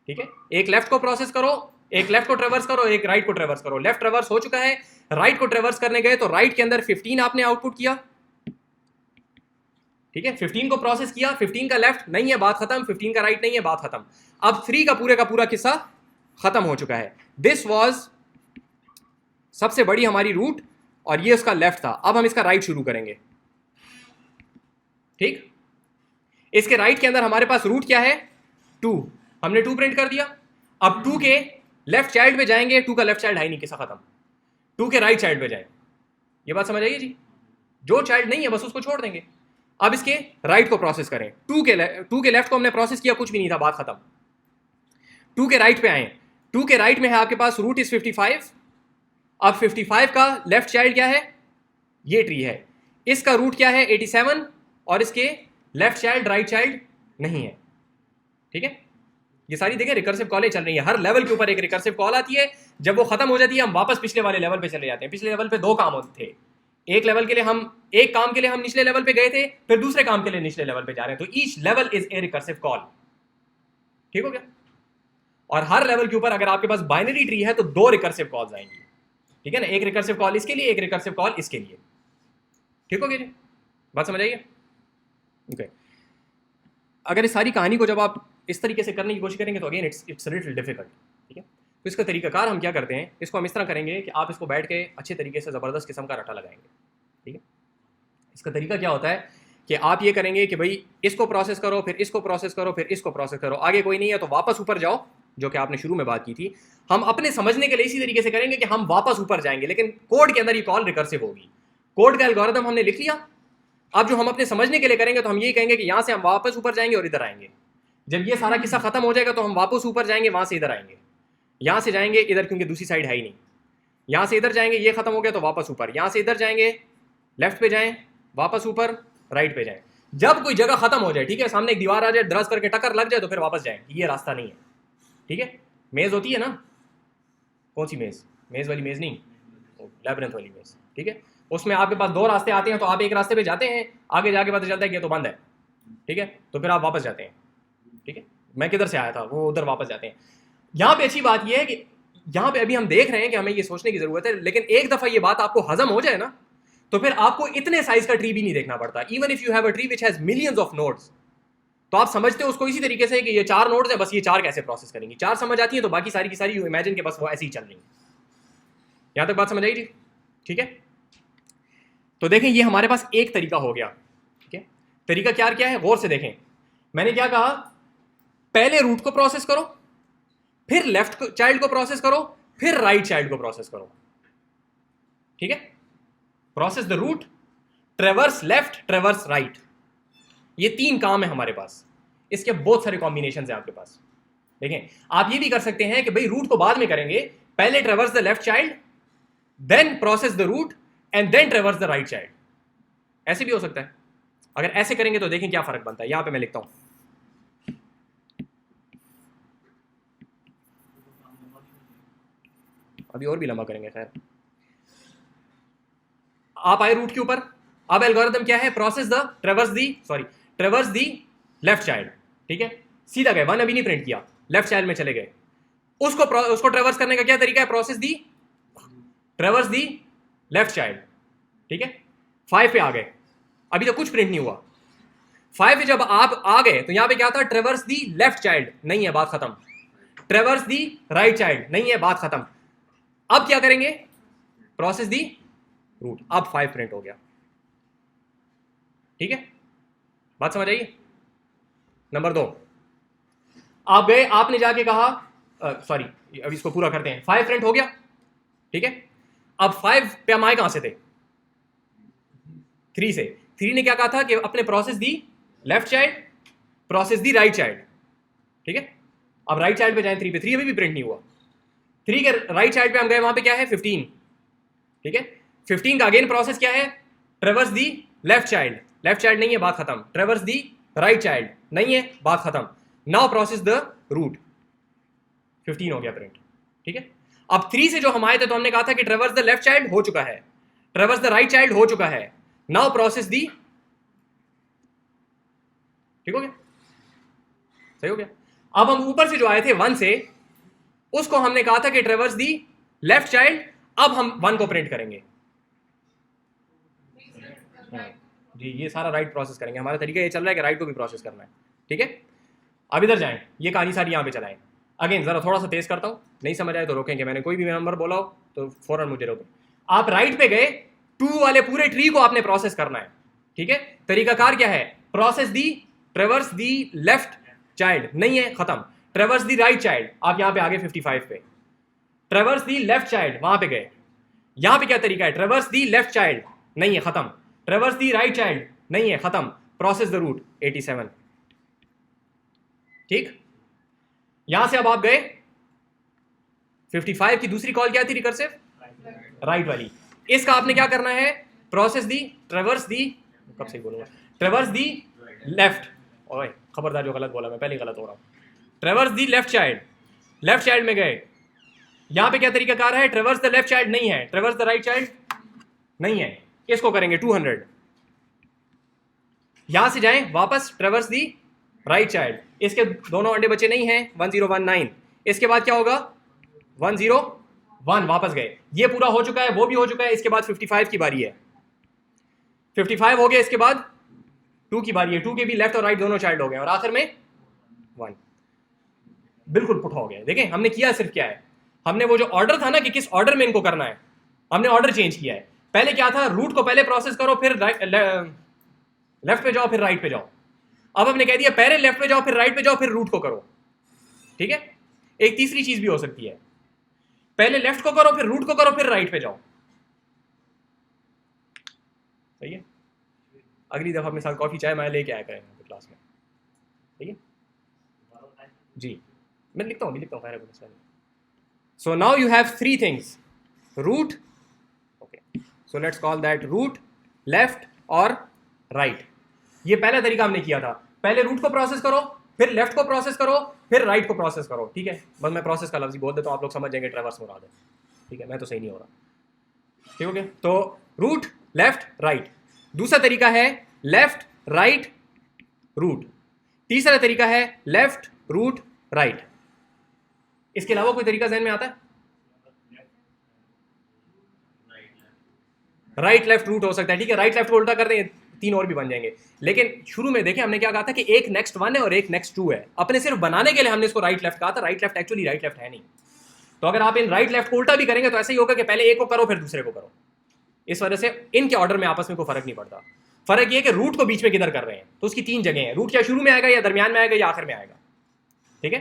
ठीक है, एक लेफ्ट को प्रोसेस करो, एक लेफ्ट को ट्रेवर्स करो, एक राइट को ट्रेवर्स करो। लेफ्ट ट्रेवर्स हो चुका है, राइट को ट्रेवर्स करने गए तो राइट के अंदर 15 आपने आउटपुट किया। ठीक है, 15 को प्रोसेस किया, 15 का लेफ्ट नहीं है, बात खत्म, 15 का राइट नहीं है, बात खत्म। अब 3 का पूरा किस्सा खत्म हो चुका है। दिस वाज सबसे बड़ी हमारी रूट और ये उसका लेफ्ट था। अब हम इसका राइट शुरू करेंगे। ठीक, इसके राइट के अंदर हमारे पास रूट क्या है 2, हमने 2 प्रिंट कर दिया। अब 2 के लेफ्ट चाइल्ड पे जाएंगे, 2 का लेफ्ट चाइल्ड है ही नहीं, किस्सा खत्म। 2 के राइट चाइल्ड पे जाएं, ये बात समझ आइए जी, जो चाइल्ड नहीं है बस उसको छोड़ देंगे। अब इसके राइट को प्रोसेस करें, 2 के लेफ्ट को हमने प्रोसेस किया, कुछ भी नहीं था, बात खत्म। 2 के राइट पे आए, 2 के राइट में है आपके पास रूट इज 55। अब 55 का लेफ्ट चाइल्ड क्या है, ये ट्री है, इसका रूट क्या है 87 और इसके लेफ्ट चाइल्ड राइट चाइल्ड नहीं है। ठीक है, ये सारी देखें रिकर्सिव कॉलेज चल रही है, हर लेवल के ऊपर एक रिकर्सिव कॉल आती है, जब वो खत्म हो जाती है हम वापस पिछले वाले लेवल पे चले जाते हैं। पिछले लेवल पे 2 काम होते थे, एक लेवल के लिए हम, एक काम के लिए हम निचले लेवल पे गए थे, फिर दूसरे काम के लिए निचले लेवल पे जा रहे हैं, तो each level is a recursive call. ठीक हो गया, और हर लेवल के ऊपर अगर आपके पास बाइनरी ट्री है तो 2 रिकर्सिव कॉल्स आएंगी। ठीक है ना, एक रिकर्सिव कॉल इसके लिए, एक रिकर्सिव कॉल इसके लिए। ठीक हो गया जी, बात समझ आइए? ओके, अगर इस सारी कहानी को जब आप इस तरीके से करने की कोशिश करेंगे तो अगेन इट्स लिटिल डिफिकल्ट। ठीक है, तो इसका तरीकाकार हम क्या करते हैं, इसको हम इस तरह करेंगे कि आप इसको बैठ के अच्छे तरीके से ज़बरदस्त किस्म का रट्टा लगाएंगे। ठीक है, इसका तरीका क्या होता है कि आप ये करेंगे कि भाई इसको प्रोसेस करो, फिर इसको प्रोसेस करो, फिर इसको प्रोसेस करो, आगे कोई नहीं है तो वापस ऊपर जाओ, जो कि आपने शुरू में बात की थी। हम अपने समझने के लिए इसी तरीके से करेंगे कि हम वापस ऊपर जाएंगे, लेकिन कोड के अंदर ये कॉल रिकर्सिव होगी। कोड का एल्गोरिथम हमने लिख लिया, अब जो हम अपने समझने के लिए करेंगे तो हम यही कहेंगे कि यहां से हम वापस ऊपर जाएंगे और इधर आएंगे। जब ये सारा किस्सा खत्म हो जाएगा तो हम वापस ऊपर जाएंगे, वहां से इधर आएंगे, यहां से जाएंगे इधर क्योंकि दूसरी साइड है ही नहीं, यहां से इधर जाएंगे, ये खत्म हो गया तो वापस ऊपर, यहां से इधर जाएंगे, लेफ्ट पे जाएं, वापस ऊपर, राइट पे जाएं। जब कोई जगह खत्म हो जाए, ठीक है, सामने एक दीवार आ जाए, दरअस करके टक्कर लग जाए तो फिर वापस जाएं, ये रास्ता नहीं है। ठीक है, मेज होती है ना, कौन सी मेज, मेज वाली मेज नहीं, लैबिरिंथ वाली मेज। ठीक है, उसमें आपके पास 2 रास्ते आते हैं तो आप एक रास्ते पे जाते हैं, आगे जाके पता चलता है कि ये तो बंद है। ठीक है, तो फिर आप वापस जाते हैं। ठीक है, मैं किधर से आया था, वो उधर वापस जाते हैं। यहाँ पे अच्छी बात यह है कि यहाँ पे अभी हम देख रहे हैं कि हमें ये सोचने की जरूरत है, लेकिन एक दफा ये बात आपको हजम हो जाए ना तो फिर आपको इतने साइज का ट्री भी नहीं देखना पड़ता। Even if you have a tree which has millions of nodes, तो आप समझते हो उसको इसी तरीके से कि ये 4 नोड्स है, बस ये 4 कैसे प्रोसेस करेंगी, 4 समझ आती है तो बाकी सारी की सारी यू इमेजिन के बस वो ऐसे ही चल रही है। यहां तक बात समझ आई जी? ठीक है, तो देखें ये हमारे पास एक तरीका हो गया। ठीक है, तरीका क्या क्या है गौर से देखें। मैंने क्या कहा, पहले रूट को प्रोसेस करो, फिर लेफ्ट चाइल्ड को प्रोसेस करो, फिर राइट चाइल्ड को प्रोसेस करो। ठीक है, process the root, traverse left, traverse right, ये 3 काम है हमारे पास। इसके बहुत सारे कॉम्बिनेशन है आपके पास। देखें, आप ये भी कर सकते हैं कि भाई रूट को बाद में करेंगे, पहले traverse the left child, then process the root and then traverse the right child, ऐसे भी हो सकता है। अगर ऐसे करेंगे तो देखें क्या फर्क बनता है। यहां पे मैं लिखता हूं, अभी और भी लंबा करेंगे, खैर आप आए रूट के ऊपर, अब एल्गोरिथम क्या है, process the ट्रेवर्स the left child, ठीक है, सीधा गए, 1 अभी नहीं प्रिंट किया, लेफ्ट चाइल्ड में चले गए, उसको ट्रेवर्स करने का क्या तरीका है, प्रोसेस दी ट्रेवर्स दी लेफ्ट चाइल्ड, ठीक है, 5 पे आ गए, अभी तो कुछ प्रिंट नहीं हुआ, 5 पे जब आप आ गए तो यहां पे क्या था, ट्रेवर्स दी लेफ्ट चाइल्ड, नहीं है, बात खत्म, ट्रेवर्स दी राइट चाइल्ड, नहीं है, बात खत्म, अब क्या करेंगे, प्रोसेस दी रूट, अब 5 प्रिंट हो गया, ठीक है, बात समझ आई। नंबर 2, आप गए, आपने जाके कहा, सॉरी अब इसको पूरा करते हैं, 5 प्रिंट हो गया, ठीक है, अब 5 पे हम आए कहां से थे, 3 से, 3 ने क्या कहा था कि अपने प्रोसेस दी लेफ्ट चाइल्ड, प्रोसेस दी राइट चाइल्ड, ठीक है, अब राइट चाइल्ड पे जाएं 3 पे, 3 अभी भी प्रिंट नहीं हुआ, 3 के राइट चाइल्ड पे हम गए, वहां पे क्या है 15, ठीक है, 15 का अगेन प्रोसेस क्या है, ट्रेवर्स दी लेफ्ट चाइल्ड, लेफ्ट चाइल्ड नहीं है, बात खत्म, ट्रेवर्स दी राइट चाइल्ड, नहीं है, बात खत्म, नाउ प्रोसेस द रूट, 15 हो गया प्रिंट, ठीक है, अब 3 से जो हम आए थे तो हमने कहा था कि ट्रेवर्स द लेफ्ट चाइल्ड हो चुका है, ट्रेवर्स द राइट चाइल्ड हो चुका है, नाउ प्रोसेस दी, ठीक हो गया, सही हो गया, अब हम ऊपर से जो आए थे 1 से, उसको हमने कहा था कि ट्रेवर्स दी लेफ्ट चाइल्ड, अब हम 1 को प्रिंट करेंगे, जी ये सारा राइट प्रोसेस करेंगे, हमारा तरीका ये चल रहा है कि राइट को भी प्रोसेस करना है, ठीक है, अब इधर जाएं, ये कहानी सारी यहां पे चलाएं, अगेन जरा थोड़ा सा तेज करता हूं, नहीं समझ आए तो रोकेंगे, मैंने कोई भी नंबर बोला हो तो फौरन मुझे रोकें, आप राइट पे गए, 2 वाले पूरे ट्री को आपने प्रोसेस करना है, ठीक है, तरीकाकार क्या है, प्रोसेस दी ट्रेवर्स दी लेफ्ट चाइल्ड, नहीं है, खत्म, ट्रेवर्स दी राइट चाइल्ड, आप यहां पे आगे 55 पे, ट्रेवर्स दी लेफ्ट चाइल्ड, वहां पे गए, यहां पे क्या तरीका है, ट्रेवर्स दी लेफ्ट चाइल्ड, नहीं है, खत्म, ट्रेवर्स दी राइट चाइल्ड, नहीं है, खत्म, प्रोसेस द रूट 87, ठीक, यहां से अब आप गए 55 की दूसरी कॉल क्या थी, रिकर्सिव राइट वाली, इसका आपने क्या करना है, प्रोसेस दी ट्रेवर्स दी, कब से बोलूंगा, ट्रेवर्स दी लेफ्ट, ओए खबरदार जो गलत बोला मैं पहले गलत हो रहा हूं, ट्रेवर्स दी लेफ्ट चाइल्ड में गए, यहां पे क्या तरीका कार है, ट्रेवर्स द लेफ्ट चाइल्ड नहीं है, ट्रेवर्स द राइट चाइल्ड नहीं है, इसको करेंगे 200, यहां से जाएं वापस, ट्रेवर्स दी राइट चाइल्ड, इसके दोनों अंडे बचे नहीं हैं, 1019, इसके बाद क्या होगा 101, वापस गए, ये पूरा हो चुका है, वो भी हो चुका है, इसके बाद 55 की बारी है, 55 हो गया, इसके बाद 2 की बारी है, 2 के भी लेफ्ट और राइट दोनों चाइल्ड हो गए, और आखिर में 1, बिल्कुल पुट हो गया, देखें हमने किया सिर्फ क्या है, हमने वो जो ऑर्डर था ना कि किस ऑर्डर में इनको करना है, हमने ऑर्डर चेंज किया है, पहले क्या था, रूट को पहले प्रोसेस करो, फिर लेफ्ट पे जाओ, फिर राइट पे जाओ, अब हमने कह दिया पहले लेफ्ट पे जाओ, फिर राइट पे जाओ, फिर रूट को करो, ठीक है, एक तीसरी चीज भी हो सकती है, पहले लेफ्ट को करो, फिर रूट को करो, फिर राइट पे जाओ, सही है, अगली दफा अपने साथ कॉफी चाय मैं लेके आया करेंगे क्लास में, ठीक है, जी मैं लिखता हूँ खैर, so now you have 3 things, root, okay, so let's call that root, left और राइट, ये पहला तरीका हमने किया था, पहले रूट को प्रोसेस करो, फिर लेफ्ट को प्रोसेस करो, फिर राइट को प्रोसेस करो, ठीक है, बस मैं प्रोसेस का लफ्ज़ ही बोल देता हूँ, आप लोग समझ जाएंगे ट्रेवर्स मुराद है, ठीक है, मैं तो सही नहीं हो रहा, ठीक हो गया, तो रूट लेफ्ट राइट, दूसरा तरीका है लेफ्ट राइट रूट, तीसरा तरीका है लेफ्ट रूट राइट, इसके अलावा कोई तरीका ज़हन में आता है, राइट लेफ्ट रूट हो सकता है, ठीक है, राइट लेफ्ट को उल्टा कर दें, 3 और भी बन जाएंगे, लेकिन शुरू में देखें हमने क्या कहा था कि एक नेक्स्ट 1 है और एक नेक्स्ट 2 है, अपने सिर्फ बनाने के लिए हमने इसको राइट लेफ्ट कहा था, right left actually right left है नहीं, तो अगर आप इन राइट लेफ्ट को उल्टा भी करेंगे तो ऐसा ही होगा कि पहले एक को करो फिर दूसरे को करो, इस वजह से इनके ऑर्डर में आपस में कोई फर्क नहीं पड़ता, फर्क ये कि रूट को बीच में किधर कर रहे हैं, तो उसकी 3 जगह हैं, रूट क्या शुरू में आएगा या दरमियान में आएगा या आखिर में आएगा, ठीक है,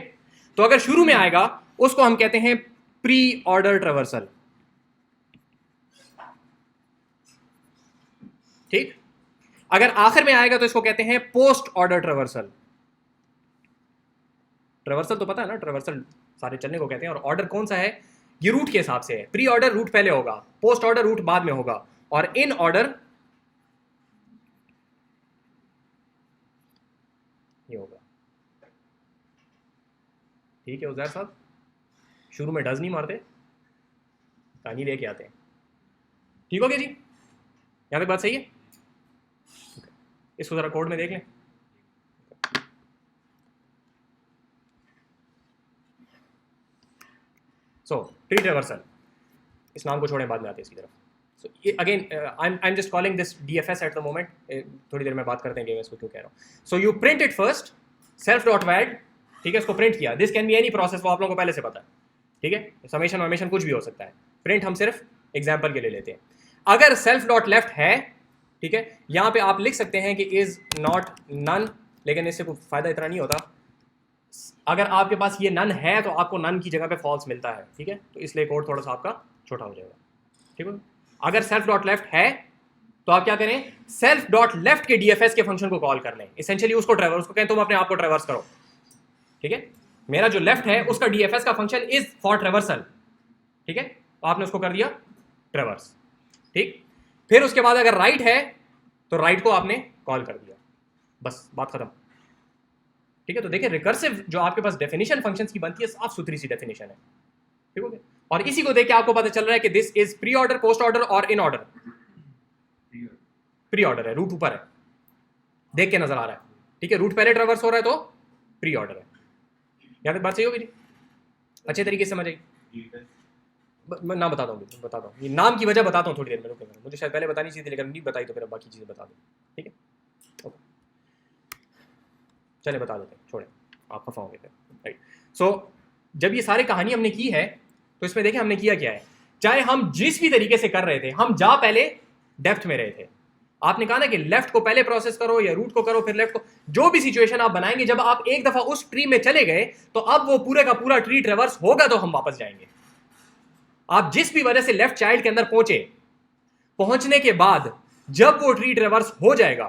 तो अगर शुरू में आएगा उसको हम कहते हैं प्री ऑर्डर ट्रेवर्सल, ठीक, अगर आखिर में आएगा तो इसको कहते हैं पोस्ट ऑर्डर ट्रेवर्सल, ट्रेवर्सल तो पता है ना, ट्रेवर्सल सारे चलने को कहते हैं, और ऑर्डर कौन सा है, ये रूट के हिसाब से है, प्री ऑर्डर रूट पहले होगा, पोस्ट ऑर्डर रूट बाद में होगा, और इन ऑर्डर ये होगा, ठीक है उजैर साहब, शुरू में डज नहीं मारते, कहानी लेके आते हैं, ठीक हो गया जी, यहाँ तक बात सही है? इसको जरा कोड में देख लें। सो ट्री ट्रेवर्सल, इस नाम को छोड़ें, बाद में आते हैं इसकी तरफ। सो ये again I am just calling this DFS at the moment, थोड़ी देर में बात करते हैं कि मैं इसको क्यों कह रहा हूँ। So you print it first, self dot wad, ठीक है, इसको प्रिंट किया। This can be any process, वो आप लोगों को पहले से पता है, ठीक है, समेशन वमेशन कुछ भी हो सकता है। प्रिंट हम सिर्फ एग्जाम्पल के लिए लेते हैं। अगर सेल्फ डॉट लेफ्ट है, ठीक है, यहाँ पे आप लिख सकते हैं कि इज नॉट नन, लेकिन इससे कोई फायदा इतना नहीं होता। अगर आपके पास ये नन है तो आपको नन की जगह पे फॉल्स मिलता है, ठीक है, तो इसलिए कोड थोड़ा सा आपका छोटा हो जाएगा, ठीक है। अगर सेल्फ डॉट लेफ्ट है तो आप क्या करें, सेल्फ डॉट लेफ्ट के DFS के फंक्शन को कॉल कर लें, इसेंशियली उसको कहें तुम अपने आप को ट्रैवर्स करो, ठीक है। मेरा जो लेफ्ट है उसका DFS का फंक्शन इज फॉर ट्रैवर्सल, ठीक है, तो आपने उसको कर दिया ट्रैवर्स, ठीक। फिर उसके बाद अगर राइट है तो राइट को आपने कॉल कर दिया, बस बात खत्म, ठीक है। तो देखिए रिकर्सिव जो आपके पास डेफिनेशन फंक्शंस की बनती है, साफ सुथरी सी डेफिनेशन है, ठीक है। और इसी को देख के आपको पता चल रहा है कि this is pre order, post order और इन ऑर्डर। प्री ऑर्डर है, रूट ऊपर है, देख के नजर आ रहा है, ठीक है। रूट पहले ट्रैवर्स हो रहा है तो प्री ऑर्डर है। यहाँ तक बात सही होगी जी? अच्छे तरीके से समझ आई? मैं नाम बताता हूँ, ये नाम की वजह बताता हूँ थोड़ी देर में, रुकेगा, मुझे शायद पहले बतानी चाहिए थी लेकिन नहीं बताई, तो फिर बाकी चीज़ें बता दूँ, ठीक है, ओके। चले बता देते हैं, छोड़े, आप खफा होंगे फिर, राइट। सो जब ये सारी कहानी हमने की है तो इसमें देखें हमने किया क्या है। चाहे हम जिस भी तरीके से कर रहे थे, हम जा पहले डेप्थ में रहे थे। आपने कहा ना कि लेफ्ट को पहले प्रोसेस करो या रूट को करो फिर लेफ्ट को, जो भी सिचुएशन आप बनाएंगे, जब आप एक दफा उस ट्री में चले गए तो अब वो पूरे का पूरा ट्री ट्रेवर्स होगा तो हम वापस जाएंगे। आप जिस भी वजह से लेफ्ट चाइल्ड के अंदर पहुंचे, पहुंचने के बाद जब वो ट्री ट्रेवर्स हो जाएगा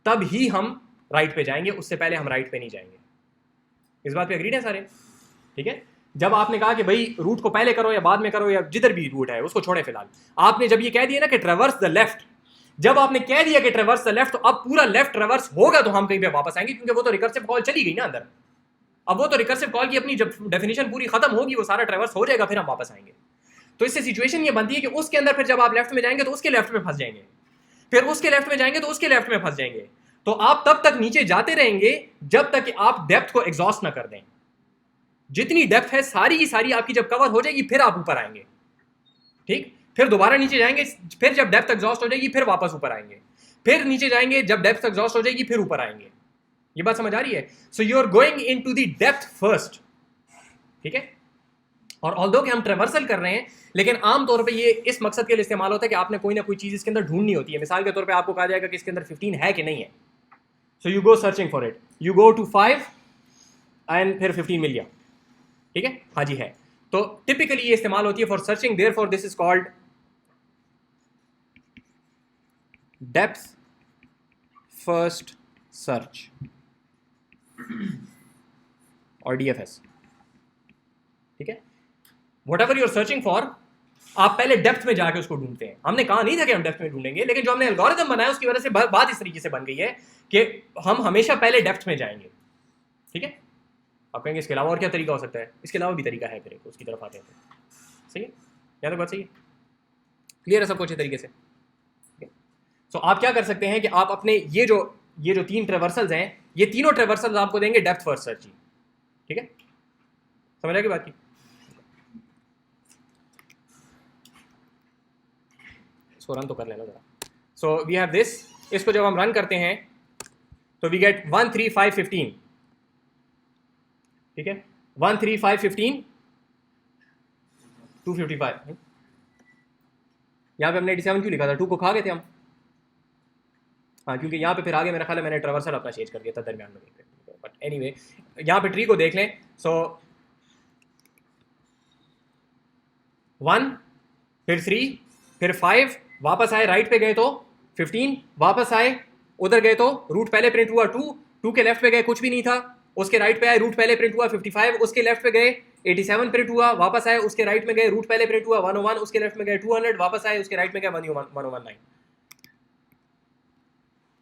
तब ही हम राइट पे जाएंगे, उससे पहले हम राइट पे नहीं जाएंगे। इस बात पे एग्रीड है सारे? ठीक है। जब आपने कहा कि भाई रूट को पहले करो या बाद में करो या जिधर भी रूट है उसको छोड़े फिलहाल, आपने जब ये कह दिया ना कि ट्रेवर्स द लेफ्ट, जब आपने कह दिया कि ट्रेवर्स द लेफ्ट, तो अब पूरा लेफ्ट ट्रेवर्स होगा तो हम कहीं पे वापस आएंगे, क्योंकि वो तो रिकर्सिव कॉल चली गई ना अंदर। अब वो तो रिकर्सिव कॉल की अपनी जब डेफिनेशन पूरी खत्म होगी, वो सारा ट्रेवर्स हो जाएगा, फिर हम वापस आएंगे। तो इससे सिचुएशन ये बनती है कि उसके अंदर फिर जब आप लेफ्ट में जाएंगे तो उसके लेफ्ट में फंस जाएंगे, फिर उसके लेफ्ट में जाएंगे तो उसके लेफ्ट में फंस जाएंगे। तो आप तब तक नीचे जाते रहेंगे जब तक कि आप डेप्थ को एग्जॉस्ट ना कर दें। जितनी डेप्थ है सारी की सारी आपकी जब कवर हो जाएगी फिर आप ऊपर आएंगे, ठीक। फिर दोबारा नीचे जाएंगे, फिर जब डेप्थ एग्जॉस्ट हो जाएगी फिर वापस ऊपर आएंगे, फिर नीचे जाएंगे, जब डेप्थ एग्जॉस्ट हो जाएगी फिर ऊपर आएंगे। ये बात समझ आ रही है? So you are going in to the depth first, ठीक है। और ऑल्दो कि हम ट्रेवर्सल कर रहे हैं, लेकिन आमतौर पे ये इस मकसद के लिए इस्तेमाल होता है कि आपने कोई ना कोई चीज इसके अंदर ढूंढनी होती है। मिसाल के तौर पे आपको कहा जाएगा कि इसके अंदर 15 है कि नहीं है, so you go searching for it, you go to 5 and फिर 15 मिल गया, ठीक है, हाँ जी है। तो टिपिकली ये इस्तेमाल होती है for searching, therefore this is called depth first search और DFS, ठीक है। Whatever you're searching for, आप पहले डेप्थ में जाके उसको ढूंढते हैं। हमने कहा नहीं था कि हम डेप्थ में ढूंढेंगे, लेकिन जो हमने एल्गोरिथम बनाया उसकी वजह से बात इस तरीके से बन गई है कि हम हमेशा पहले डेप्थ में जाएंगे, ठीक है। आप कहेंगे इसके अलावा और क्या तरीका हो सकता है? इसके अलावा भी तरीका है, फिर उसकी तरफ आते हैं, सही है, या तो बात सही है, क्लियर है सबको अच्छे तरीके से? सो आप क्या कर सकते हैं कि आप अपने ये जो 3 ट्रेवर्सल्स हैं, ये तीनों ट्रेवर्सल्स आपको देंगे डेप्थ फर्स्ट सर्च, ठीक है, समझ आएगी बात की? इसको रन तो कर लेना जरा। सो वी हैव दिस, इसको जब हम रन करते हैं तो वी गेट 1 3 5 15, ठीक है, 1 3 5 15 255। यहाँ पे हमने 87 क्यों लिखा था? 2 को खा गए थे हम, हाँ, क्योंकि यहाँ पे फिर आगे मेरा ख्याल है मैंने ट्रेवर्सल अपना चेंज कर दिया था दरमियान में, बट एनीवे यहाँ पे ट्री को देख लें। सो 1 फिर 3 फिर 5, वापस आए राइट पे गए तो 15, वापस आए उधर गए तो रूट पहले प्रिंट हुआ 2 के लेफ्ट पे गए कुछ भी नहीं था, उसके राइट पे आए रूट पहले प्रिंट हुआ 55, उसके लेफ्ट पे गए 87 प्रिंट हुआ, वापस आए उसके राइट में गए रूट पहले प्रिंट हुआ 101, उसके लेफ्ट में गए 200, वापस आए उसके राइट में गए 1019,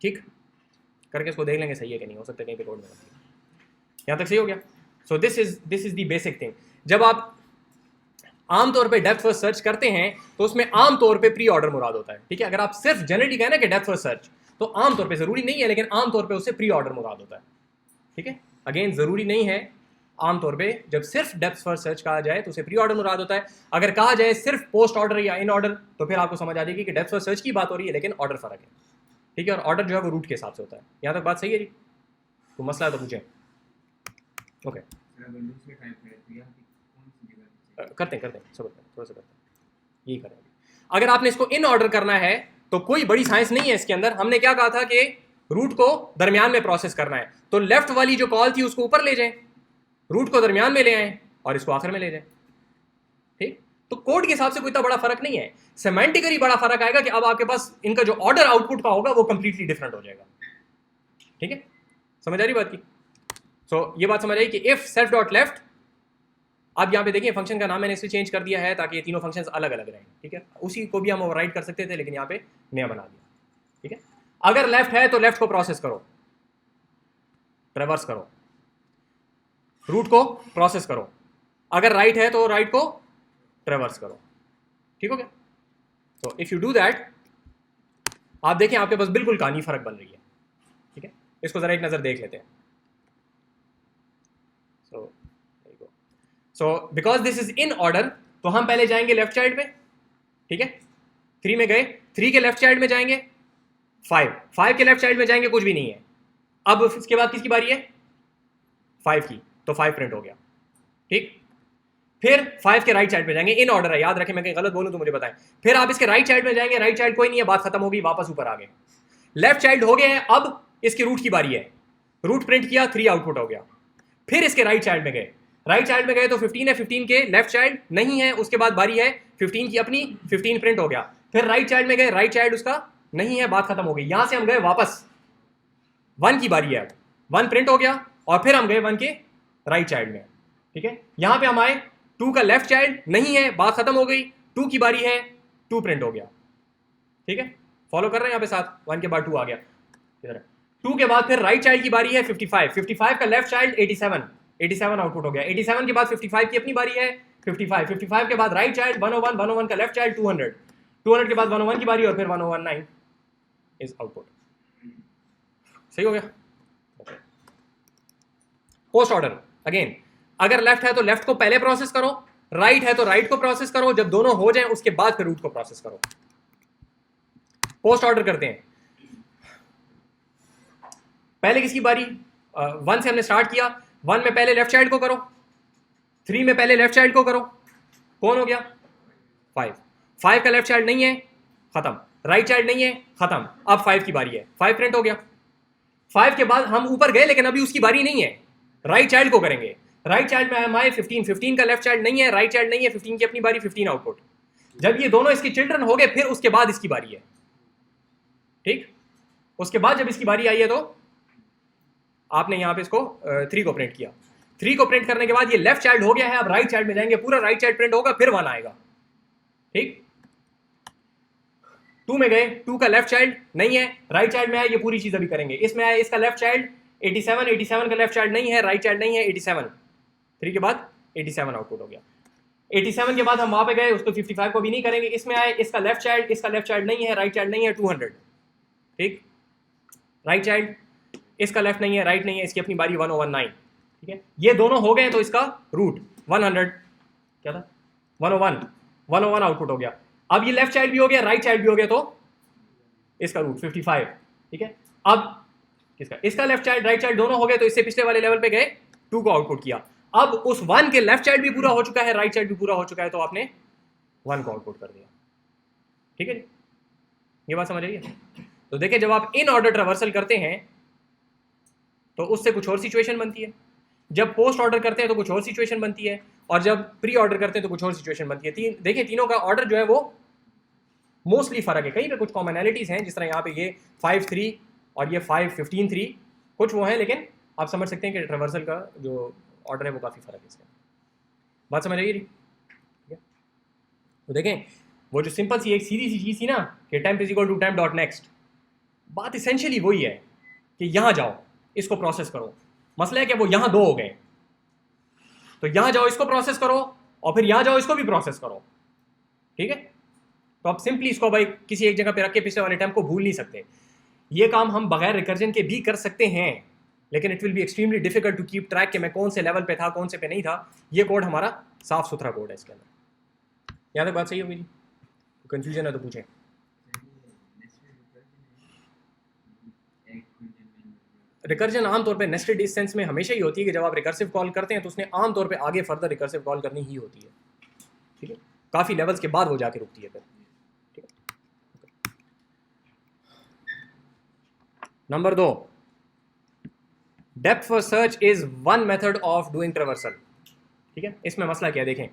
ठीक करके इसको देख लेंगे सही है कि नहीं, हो सकता है कहीं पे कोड में यहाँ तक सही हो गया। सो this is the basic thing. जब आप आमतौर पे डेप्थ फर्स्ट सर्च करते हैं तो उसमें आमतौर पे प्री ऑर्डर मुराद होता है, ठीक है। अगर आप सिर्फ जनरली कहना कि डेप्थ फर्स्ट सर्च, तो आमतौर पे जरूरी नहीं है, लेकिन आमतौर पे उससे प्री ऑर्डर मुराद होता है, ठीक है। अगेन जरूरी नहीं है, आमतौर पे जब सिर्फ डेप्थ फर्स्ट सर्च कहा जाए तो उसे प्री ऑर्डर मुराद होता है। अगर कहा जाए सिर्फ पोस्ट ऑर्डर या इन ऑर्डर तो फिर आपको समझ आ जाएगी कि डेप्थ फर्स्ट सर्च की बात हो रही है लेकिन ऑर्डर फर्क है, ठीक है। और ऑर्डर जो है वो रूट के हिसाब से होता है। यहाँ तक बात सही है जी? तो मसला है तो पूछें। ओके, करते हैं सब थोड़ा सा करते हैं, यही करें। अगर आपने इसको इन ऑर्डर करना है तो कोई बड़ी साइंस नहीं है इसके अंदर। हमने क्या कहा था कि रूट को दरमियान में प्रोसेस करना है, तो लेफ्ट वाली जो कॉल थी उसको ऊपर ले जाएं, रूट को दरमियान में ले आए और इसको आखिर में ले जाएं, ठीक। तो कोड के हिसाब से कोई इतना बड़ा फर्क नहीं है, सेमेंटिकली बड़ा फर्क आएगा कि अब आपके पास इनका जो ऑर्डर आउटपुट का होगा वो कंप्लीटली डिफरेंट हो जाएगा, ठीक है। समझ आ रही बात की? सो ये बात समझ आई कि इफ सेल्फ डॉट लेफ्ट, अब यहाँ पे देखिए फंक्शन का नाम मैंने इसे चेंज कर दिया है ताकि ये तीनों फंक्शंस अलग अलग रहें, ठीक है। उसी को भी हम ओवरराइड कर सकते थे लेकिन यहाँ पे नया बना दिया, ठीक है। अगर लेफ्ट है तो लेफ्ट को प्रोसेस करो, ट्रेवर्स करो, रूट को प्रोसेस करो। अगर राइट है तो राइट को ट्रेवर्स करो, ठीक हो गया। तो इफ यू डू दैट, आप देखें आपके पास बिल्कुल कहानी फर्क बन रही है, ठीक है। इसको जरा एक नजर देख लेते हैं। So because this is in order, तो हम पहले जाएंगे लेफ्ट चाइल्ड में, ठीक है। 3 में गए, 3 के लेफ्ट चाइल्ड में जाएंगे 5 के लेफ्ट चाइल्ड में जाएंगे, कुछ भी नहीं है। अब इसके बाद किसकी बारी है? 5 की, तो 5 प्रिंट हो गया, ठीक। फिर 5 के राइट चाइल्ड में जाएंगे, इन ऑर्डर है, याद रखें, मैं कहीं गलत बोलूं तो मुझे बताएं। फिर आप इसके राइट चाइल्ड में जाएंगे, राइट चाइल्ड कोई नहीं है, बात खत्म हो गई, वापस ऊपर आ गए। लेफ्ट चाइल्ड हो गए हैं, अब इसके रूट की बारी है, रूट प्रिंट किया, 3 आउटपुट हो गया। फिर इसके राइट चाइल्ड में गए, राइट चाइल्ड में गए तो 15 है, 15 के लेफ्ट चाइल्ड नहीं है, उसके बाद बारी है 15 की अपनी, 15 प्रिंट हो गया। फिर राइट चाइल्ड में गए, राइट चाइल्ड उसका नहीं है, बात खत्म हो गई। यहां से हम गए वापस, 1 की बारी है, 1 प्रिंट हो गया, और फिर हम गए 1 के राइट चाइल्ड में, ठीक है। यहां पे हम आए, 2 का लेफ्ट चाइल्ड नहीं है, बात खत्म हो गई, 2 की बारी है, 2 प्रिंट हो गया, ठीक है। फॉलो कर रहे हैं यहाँ पे साथ? 1 के बाद 2 आ गया, इधर 2 के बाद फिर राइट चाइल्ड की बारी है 55 का लेफ्ट चाइल्ड 87 आउटपुट हो गया। 87 के बाद 55 की अपनी बारी है 55 के बाद राइट चाइल्ड 101 का लेफ्ट चाइल्ड 200 के बाद 101 की बारी, और फिर 1019 इज आउटपुट। सही हो गया? पोस्ट ऑर्डर अगेन, अगर लेफ्ट है तो लेफ्ट को पहले प्रोसेस करो, राइट है तो राइट को प्रोसेस करो, जब दोनों हो जाएं उसके बाद फिर रूट को प्रोसेस करो। पोस्ट ऑर्डर करते हैं, पहले किसकी बारी? 1 से हमने स्टार्ट किया, 1 में पहले लेफ्ट चाइल्ड को करो, 3 में पहले लेफ्ट चाइल्ड को करो, कौन हो गया? 5 का लेफ्ट चाइल्ड नहीं है, खत्म। राइट चाइल्ड नहीं है, खत्म। अब 5 की बारी है, 5 प्रिंट हो गया। 5 के बाद हम ऊपर गए लेकिन अभी उसकी बारी नहीं है, राइट चाइल्ड को करेंगे। राइट चाइल्ड में हम आए 15 का लेफ्ट चाइल्ड नहीं है, राइट चाइल्ड नहीं है, 15 की अपनी बारी, 15 आउटपुट। जब ये दोनों इसके चिल्ड्रन हो गए फिर उसके बाद इसकी बारी है, ठीक। उसके बाद जब इसकी बारी आई है तो आपने यहां पे इसको 3 को प्रिंट किया। 3 को प्रिंट करने के बाद ये लेफ्ट चाइल्ड हो गया है, अब राइट चाइल्ड में जाएंगे, पूरा राइट चाइल्ड प्रिंट होगा, फिर 1 आएगा, ठीक। 2 में गए, 2 का लेफ्ट चाइल्ड नहीं है, राइट चाइल्ड में है, ये पूरी चीज अभी करेंगे। इसमें आया इसका लेफ्ट चाइल्ड 87 का लेफ्ट चाइल्ड नहीं है, राइट चाइल्ड नहीं है, 87, 3 के बाद 87 आउटपुट हो गया। 87 के बाद हम वहां पे गए, उसको 55 को भी नहीं करेंगे। इसमें आए इसका लेफ्ट चाइल्ड नहीं है, राइट चाइल्ड नहीं है, 200, ठीक। राइट चाइल्ड, इसका लेफ्ट नहीं है, राइट नहीं है, इसकी अपनी बारी 1019, ठीक है। ये दोनों हो गए तो इसका रूट 100 क्या था? 101 आउटपुट हो गया। अब ये लेफ्ट चाइल्ड भी हो गया, राइट चाइल्ड भी हो गया, तो इसका रूट 55, ठीक है। अब किसका? इसका लेफ्ट चाइल्ड राइट चाइल्ड दोनों हो गए, तो इससे पिछले वाले लेवल पे गए, 2 को आउटपुट किया। अब उस 1 के लेफ्ट चाइल्ड भी पूरा हो चुका है, राइट चाइल्ड भी पूरा हो चुका है, तो आपने 1 को आउटपुट कर दिया, ठीक है जी। ये बात समझ आइए? तो देखिए, जब आप इन ऑर्डर ट्रावर्सल करते हैं तो उससे कुछ और सिचुएशन बनती है, जब पोस्ट ऑर्डर करते हैं तो कुछ और सिचुएशन बनती है, और जब प्री ऑर्डर करते हैं तो कुछ और सिचुएशन बनती है। देखिए, तीनों का ऑर्डर जो है वो मोस्टली फर्क है, कहीं पे कुछ कॉमनैलिटीज हैं, जिस तरह यहाँ पे ये 5-3 और ये 5-15-3 कुछ वो हैं, लेकिन आप समझ सकते हैं कि ट्रावर्सल का जो ऑर्डर है वो काफ़ी फर्क है इसका। बात समझ आइए? तो देखें, वो जो सिंपल सी एक सीधी सी चीज़ थी ना कि time is equal to time dot next, बात इसेंशियली वही है कि यहाँ जाओ, इसको प्रोसेस करो। मसला है कि वो यहाँ 2 हो गए, तो यहाँ जाओ, इसको प्रोसेस करो, और फिर यहाँ जाओ इसको भी प्रोसेस करो, ठीक है। तो आप सिंपली इसको भाई किसी एक जगह पे रख के पिछले वाले टाइम को भूल नहीं सकते। ये काम हम बगैर रिकर्जन के भी कर सकते हैं, लेकिन it will be extremely difficult to keep track कि मैं कौन से लेवल पे था कौन से पे नहीं था। ये कोड हमारा साफ सुथरा कोड है इसके अंदर। यहाँ तक बात सही हो मेरी? कंफ्यूजन है तो पूछें। रिकर्जन आमतौर पे नेस्टेड इस सेंस में हमेशा ही होती है कि जब आप रिकर्सिव कॉल करते हैं तो उसने आमतौर पे आगे फर्दर रिकर्सिव कॉल करनी ही होती है, ठीक है। काफ़ी लेवल्स के बाद वो जाके रुकती है फिर, ठीक है। Number 2, depth first search is one method of doing traversal, ठीक है। इसमें मसला क्या है देखें।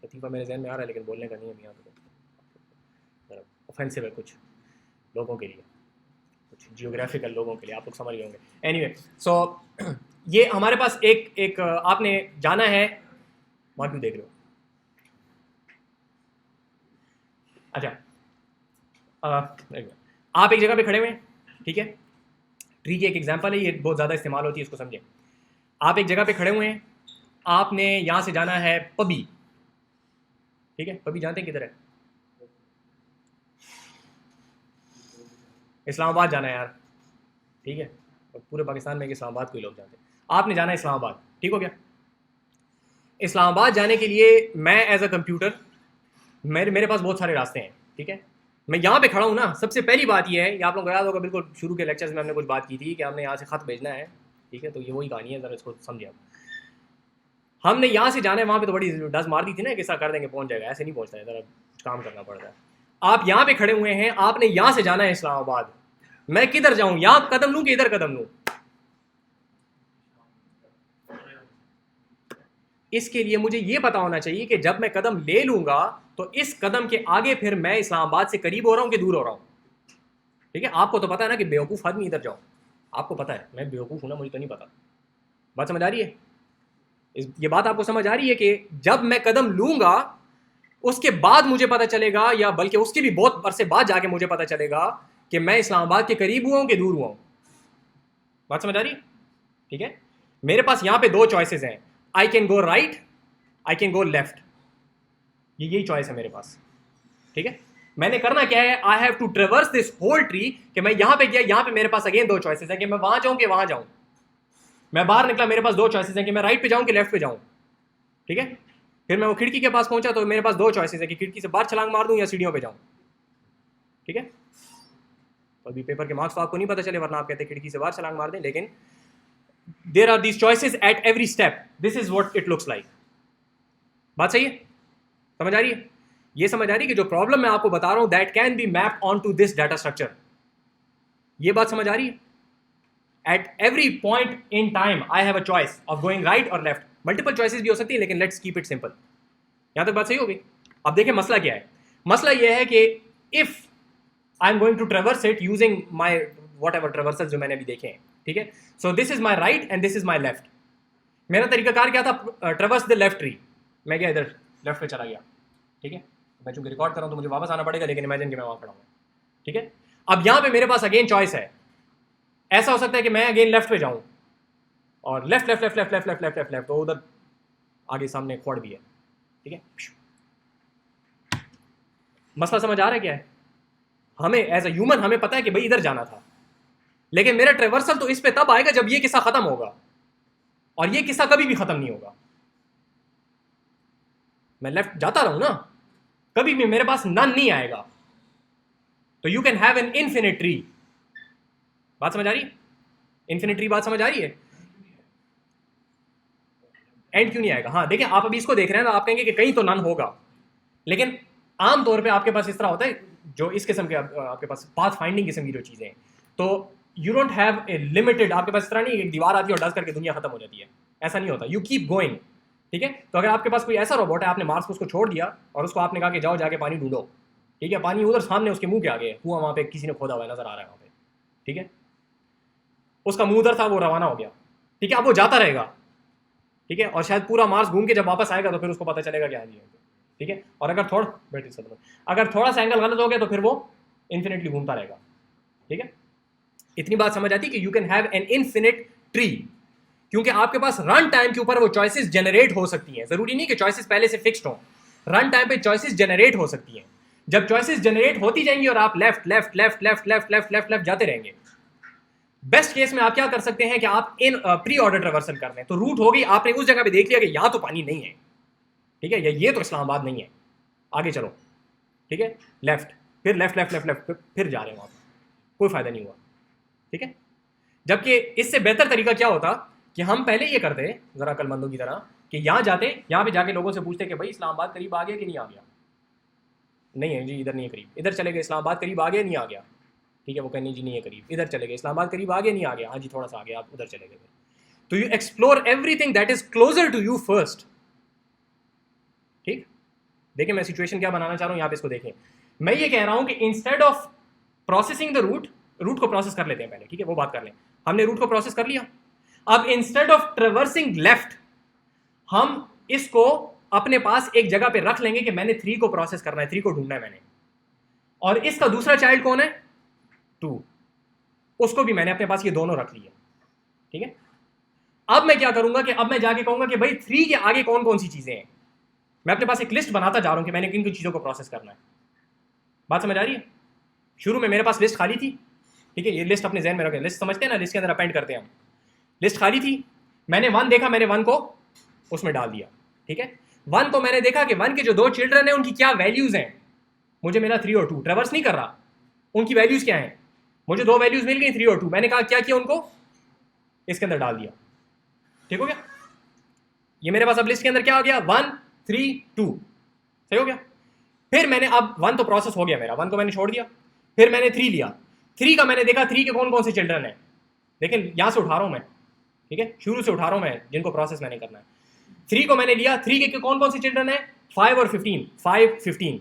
लतीफ़ा मेरे जहन में आ रहा है लेकिन बोलने का नहीं है यहाँ पे, ऑफेंसिव है कुछ लोगों के लिए, कुछ जियोग्राफिकल लोगों के लिए, आप लोग समझ गए होंगे। एनीवे सो ये हमारे पास एक आपने जाना है, वहाँ क्यों देख रहे हो? अच्छा आप एक जगह पे खड़े हुए हैं, ठीक है। ट्री की एक एग्जांपल है, ये बहुत ज़्यादा इस्तेमाल होती है, इसको समझें। आप एक जगह पे खड़े हुए हैं, आपने यहाँ से जाना है पबी, ठीक है। पबी जानते हैं किधर है? इस्लामाबाद जाना है यार, ठीक है। और पूरे पाकिस्तान में इस्लामाबाद को ही लोग जानते हैं। आपने जाना है इस्लामाबाद, ठीक हो गया। इस्लामाबाद जाने के लिए मैं एज अ कंप्यूटर मेरे पास बहुत सारे रास्ते हैं, ठीक है। मैं यहाँ पे खड़ा हूँ ना, सबसे पहली बात ये है, ये आप लोग याद होगा बिल्कुल शुरू के लेक्चर्स में हमने कुछ बात की थी कि हमने यहाँ से ख़त भेजना है, ठीक है। तो ये वही कहानी है, ज़रा इसको समझिए आप। हमने यहाँ से जाना है, वहाँ पे तो बड़ी डस मार दी थी ना, किस्सा कर देंगे पहुँच जाएगा, ऐसे नहीं पहुँचता है, ज़रा कुछ काम करना पड़ता है। आप यहाँ पे खड़े हुए हैं, आपने यहाँ से जाना है इस्लामाबाद, मैं किधर जाऊँ? यहाँ कदम लूँ कि इधर कदम लूँ? इसके लिए मुझे ये पता होना चाहिए कि जब मैं कदम ले लूँगा तो इस कदम के आगे फिर मैं इस्लामाबाद से करीब हो रहा हूँ कि दूर हो रहा हूँ, ठीक है। आपको तो पता है ना कि बेवकूफ़ आदमी इधर जाओ, आपको पता है मैं बेवकूफ़ हूँ ना, मुझे तो नहीं पता। बात समझ आ रही है? ये बात आपको समझ आ रही है कि जब मैं कदम लूँगा उसके बाद मुझे पता चलेगा, या बल्कि उसके भी बहुत अरसे बाद जाके मुझे पता चलेगा कि मैं इस्लामाबाद के करीब हुआ हूँ कि दूर हुआ हूँ। बात समझ आ रही है? ठीक है। मेरे पास यहाँ पे दो चॉइसेस हैं, I can go right, I can go left, यही चॉइस है मेरे पास, ठीक है। मैंने करना क्या है, I have to traverse this whole tree, कि मैं यहाँ पे गया, यहाँ पे मेरे पास अगेन दो चॉइसेस हैं कि मैं वहां जाऊँ कि वहां जाऊँ। मैं बाहर निकला, मेरे पास दो चॉइसेस हैं कि मैं राइट पे जाऊँ कि लेफ्ट पे जाऊँ, ठीक है। फिर मैं वो खिड़की के पास पहुंचा तो मेरे पास दो चॉइसेस है कि खिड़की से बाहर छलांग मार दूं या सीढ़ियों पे जाऊं, ठीक है। तो अभी पेपर के मार्क्स तो आपको नहीं पता चले, वरना आप कहते खिड़की से बाहर छलांग मार दें, लेकिन there are these choices at every step, this is what it looks like. बात सही है? समझ आ रही है? ये समझ आ रही है कि जो प्रॉब्लम मैं आपको बता रहा हूं that can be mapped on to this data structure. ये बात समझ आ रही है? At every point in time I have a choice of going right और लेफ्ट। मल्टीपल चॉइसेस भी हो सकती है, लेकिन लेट्स कीप इट सिंपल। यहां तक बात सही होगी? अब देखिए मसला क्या है। मसला यह है कि if I am going to traverse it using my whatever traversal जो मैंने अभी देखे हैं, ठीक है। So this is my right and this is my left. मेरा तरीकाकार क्या था, ट्रेवर्स द लेफ्ट ट्री। मैं क्या इधर लेफ्ट पे चला गया, ठीक है। मैं चूंकि रिकॉर्ड कर रहा हूं तो मुझे वापस आना पड़ेगा, लेकिन इमेजिन कि मैं वहां खड़ा हूं, ठीक है। अब यहां पे मेरे पास अगेन चॉइस है, ऐसा हो सकता है कि मैं अगेन लेफ्ट पे जाऊं और left left left left left left left left left, तो उधर आगे सामने खोड़ भी है, ठीक है। मसला समझ आ रहा है क्या है? हमें एज अ ह्यूमन हमें पता है कि भाई इधर जाना था, लेकिन मेरा ट्रेवर्सल तो इस पे तब आएगा जब ये किस्सा खत्म होगा, और ये किस्सा कभी भी खत्म नहीं होगा। मैं लेफ्ट जाता रहूं ना, कभी भी मेरे पास नन नहीं आएगा। तो you can have an infinite tree. बात समझ आ रही है? इन्फिनिट ट्री बात समझ आ रही है? एंड क्यों नहीं आएगा? हाँ देखिए, आप अभी इसको देख रहे हैं तो आप कहेंगे कि कहीं तो नन होगा, लेकिन आमतौर पे आपके पास इस तरह होता है, जो इस किस्म के आपके पास पाथ फाइंडिंग किस्म की जो चीज़ें हैं, तो you don't have a limited, आपके पास इस तरह नहीं एक दीवार आती है और डस करके दुनिया खत्म हो जाती है, ऐसा नहीं होता। यू कीप गोइंग, ठीक है। तो अगर आपके पास कोई ऐसा रोबोट है, आपने मार्स को उसको छोड़ दिया और उसको आपने कहा कि जाओ जाके पानी ढूंढो, ठीक है। पानी उधर सामने उसके मुंह के आगे कुआं वहाँ पे किसी ने खोदा हुआ नजर आ रहा है वहाँ पे, ठीक है। उसका मुंह उधर था, वो रवाना हो गया, ठीक है। अब वो जाता रहेगा, ठीक है, और शायद पूरा मार्स घूम के जब वापस आएगा तो फिर उसको पता चलेगा क्या है, ठीक है। और अगर थोड़ा सा एंगल गलत हो गया तो फिर वो इन्फिनिटली घूमता रहेगा, ठीक है। इतनी बात समझ आती कि you can have an infinite tree, क्योंकि आपके पास रन टाइम के ऊपर वो चॉइसेस जनरेट हो सकती हैं। जरूरी नहीं कि चॉइसेस पहले से फिक्स्ड हो, रन टाइम पे चॉइसेस जनरेट हो सकती हैं। जब चॉइसेस जनरेट होती जाएंगी और आप left left left left left left left left जाते रहेंगे, बेस्ट केस में आप क्या कर सकते हैं कि आप इन प्री ऑर्डर ट्रेवर्सल कर लें। तो रूट हो गई, आपने उस जगह पे देख लिया कि यहां तो पानी नहीं है, ठीक है, या ये तो इस्लामाबाद नहीं है, आगे चलो, ठीक है, लेफ्ट, फिर लेफ्ट लेफ्ट लेफ्ट लेफ्ट, फिर जा रहे हैं वहां पर, कोई फायदा नहीं हुआ, ठीक है। जबकि इससे बेहतर तरीका क्या होता कि हम पहले ये करते जरा अकलमंदों की तरह कि यहाँ जाते, यहाँ पे जाके लोगों से पूछते कि भाई इस्लामाबाद करीब आ गया कि नहीं आ गया, नहीं है जी इधर नहीं है करीब, इधर चले गए, इस्लामाबाद करीब आ गया नहीं आ गया, ठीक है, वो कहनी जी नहीं है करीब, इधर चले गए, इस्लामाबाद करीब आ गया नहीं आ गया, हाँ जी थोड़ा सा आ गया, आप उधर चले गए। तो you explore everything that is closer to you first, ठीक। देखिए मैं सिचुएशन क्या बनाना चाह रहा हूँ यहाँ पे, इसको देखें। मैं ये कह रहा हूँ कि instead of processing the root को प्रोसेस कर लेते हैं पहले, ठीक है, वो बात कर लें। हमने रूट को प्रोसेस कर लिया, अब इंस्टेड ऑफ ट्रेवर्सिंग लेफ्ट हम इसको अपने पास एक जगह पे रख लेंगे कि मैंने 3 को प्रोसेस करना है, 3 को ढूंढना है मैंने, और इसका दूसरा चाइल्ड कौन है, 2, उसको भी मैंने अपने पास ये दोनों रख लिए, ठीक है। अब मैं क्या करूंगा कि अब मैं जाके कहूंगा कि भाई 3 के आगे कौन कौन सी चीजें हैं, मैं अपने पास एक लिस्ट बनाता जा रहा हूं कि मैंने किन किन चीजों को प्रोसेस करना है। बात समझ आ रही है? शुरू में मेरे पास लिस्ट खाली थी, ठीक है, ये लिस्ट अपने जहन में रखें, लिस्ट समझते हैं ना, लिस्ट के अंदर अपेंड करते हैं हम, लिस्ट खाली थी, मैंने 1 देखा, मैंने 1 को उसमें डाल दिया, ठीक है। 1 को मैंने देखा कि 1 के जो 2 चिल्ड्रन हैं उनकी क्या वैल्यूज हैं, मुझे मिला 3 और 2, ट्रेवर्स नहीं कर रहा, उनकी वैल्यूज क्या हैं, मुझे 2 वैल्यूज मिल गई 3 और 2, मैंने कहा क्या किया, उनको इसके अंदर डाल दिया, ठीक हो गया। ये मेरे पास अब लिस्ट के अंदर क्या आ गया, 1 3 2, सही हो गया। फिर मैंने अब 1 तो प्रोसेस हो गया मेरा, 1 को मैंने छोड़ दिया, फिर मैंने 3 लिया, 3 का मैंने देखा 3 के कौन कौन से चिल्ड्रन है, लेकिन यहां से उठा रहा हूं मैं, ठीक है, शुरू से उठा रहा हूं मैं जिनको प्रोसेस मैंने करना है। 3 को मैंने लिया, 3 के कौन कौन से चिल्ड्रन है, 5 और 15, 5 15,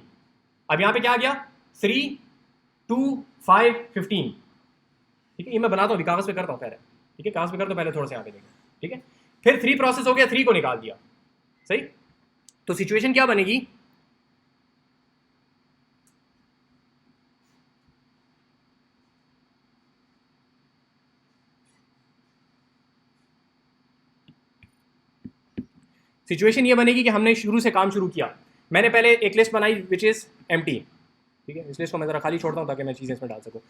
अब यहां पे क्या आ गया, 3 2 5 15, ठीक है, ये मैं बनाता हूं, कागज पे करता हूं पहले, ठीक है, कागज पे कर दो पहले थोड़ा सा यहाँ पे देखें, ठीक है। फिर 3 प्रोसेस हो गया, 3 को निकाल दिया, सही। तो सिचुएशन क्या बनेगी, सिचुएशन ये बनेगी कि हमने शुरू से काम शुरू किया, मैंने पहले एक लिस्ट बनाई विच इज एम्प्टी, ठीक है, इस लिस्ट को मैं जरा खाली छोड़ता हूं ताकि मैं चीजें इसमें डाल सकूं।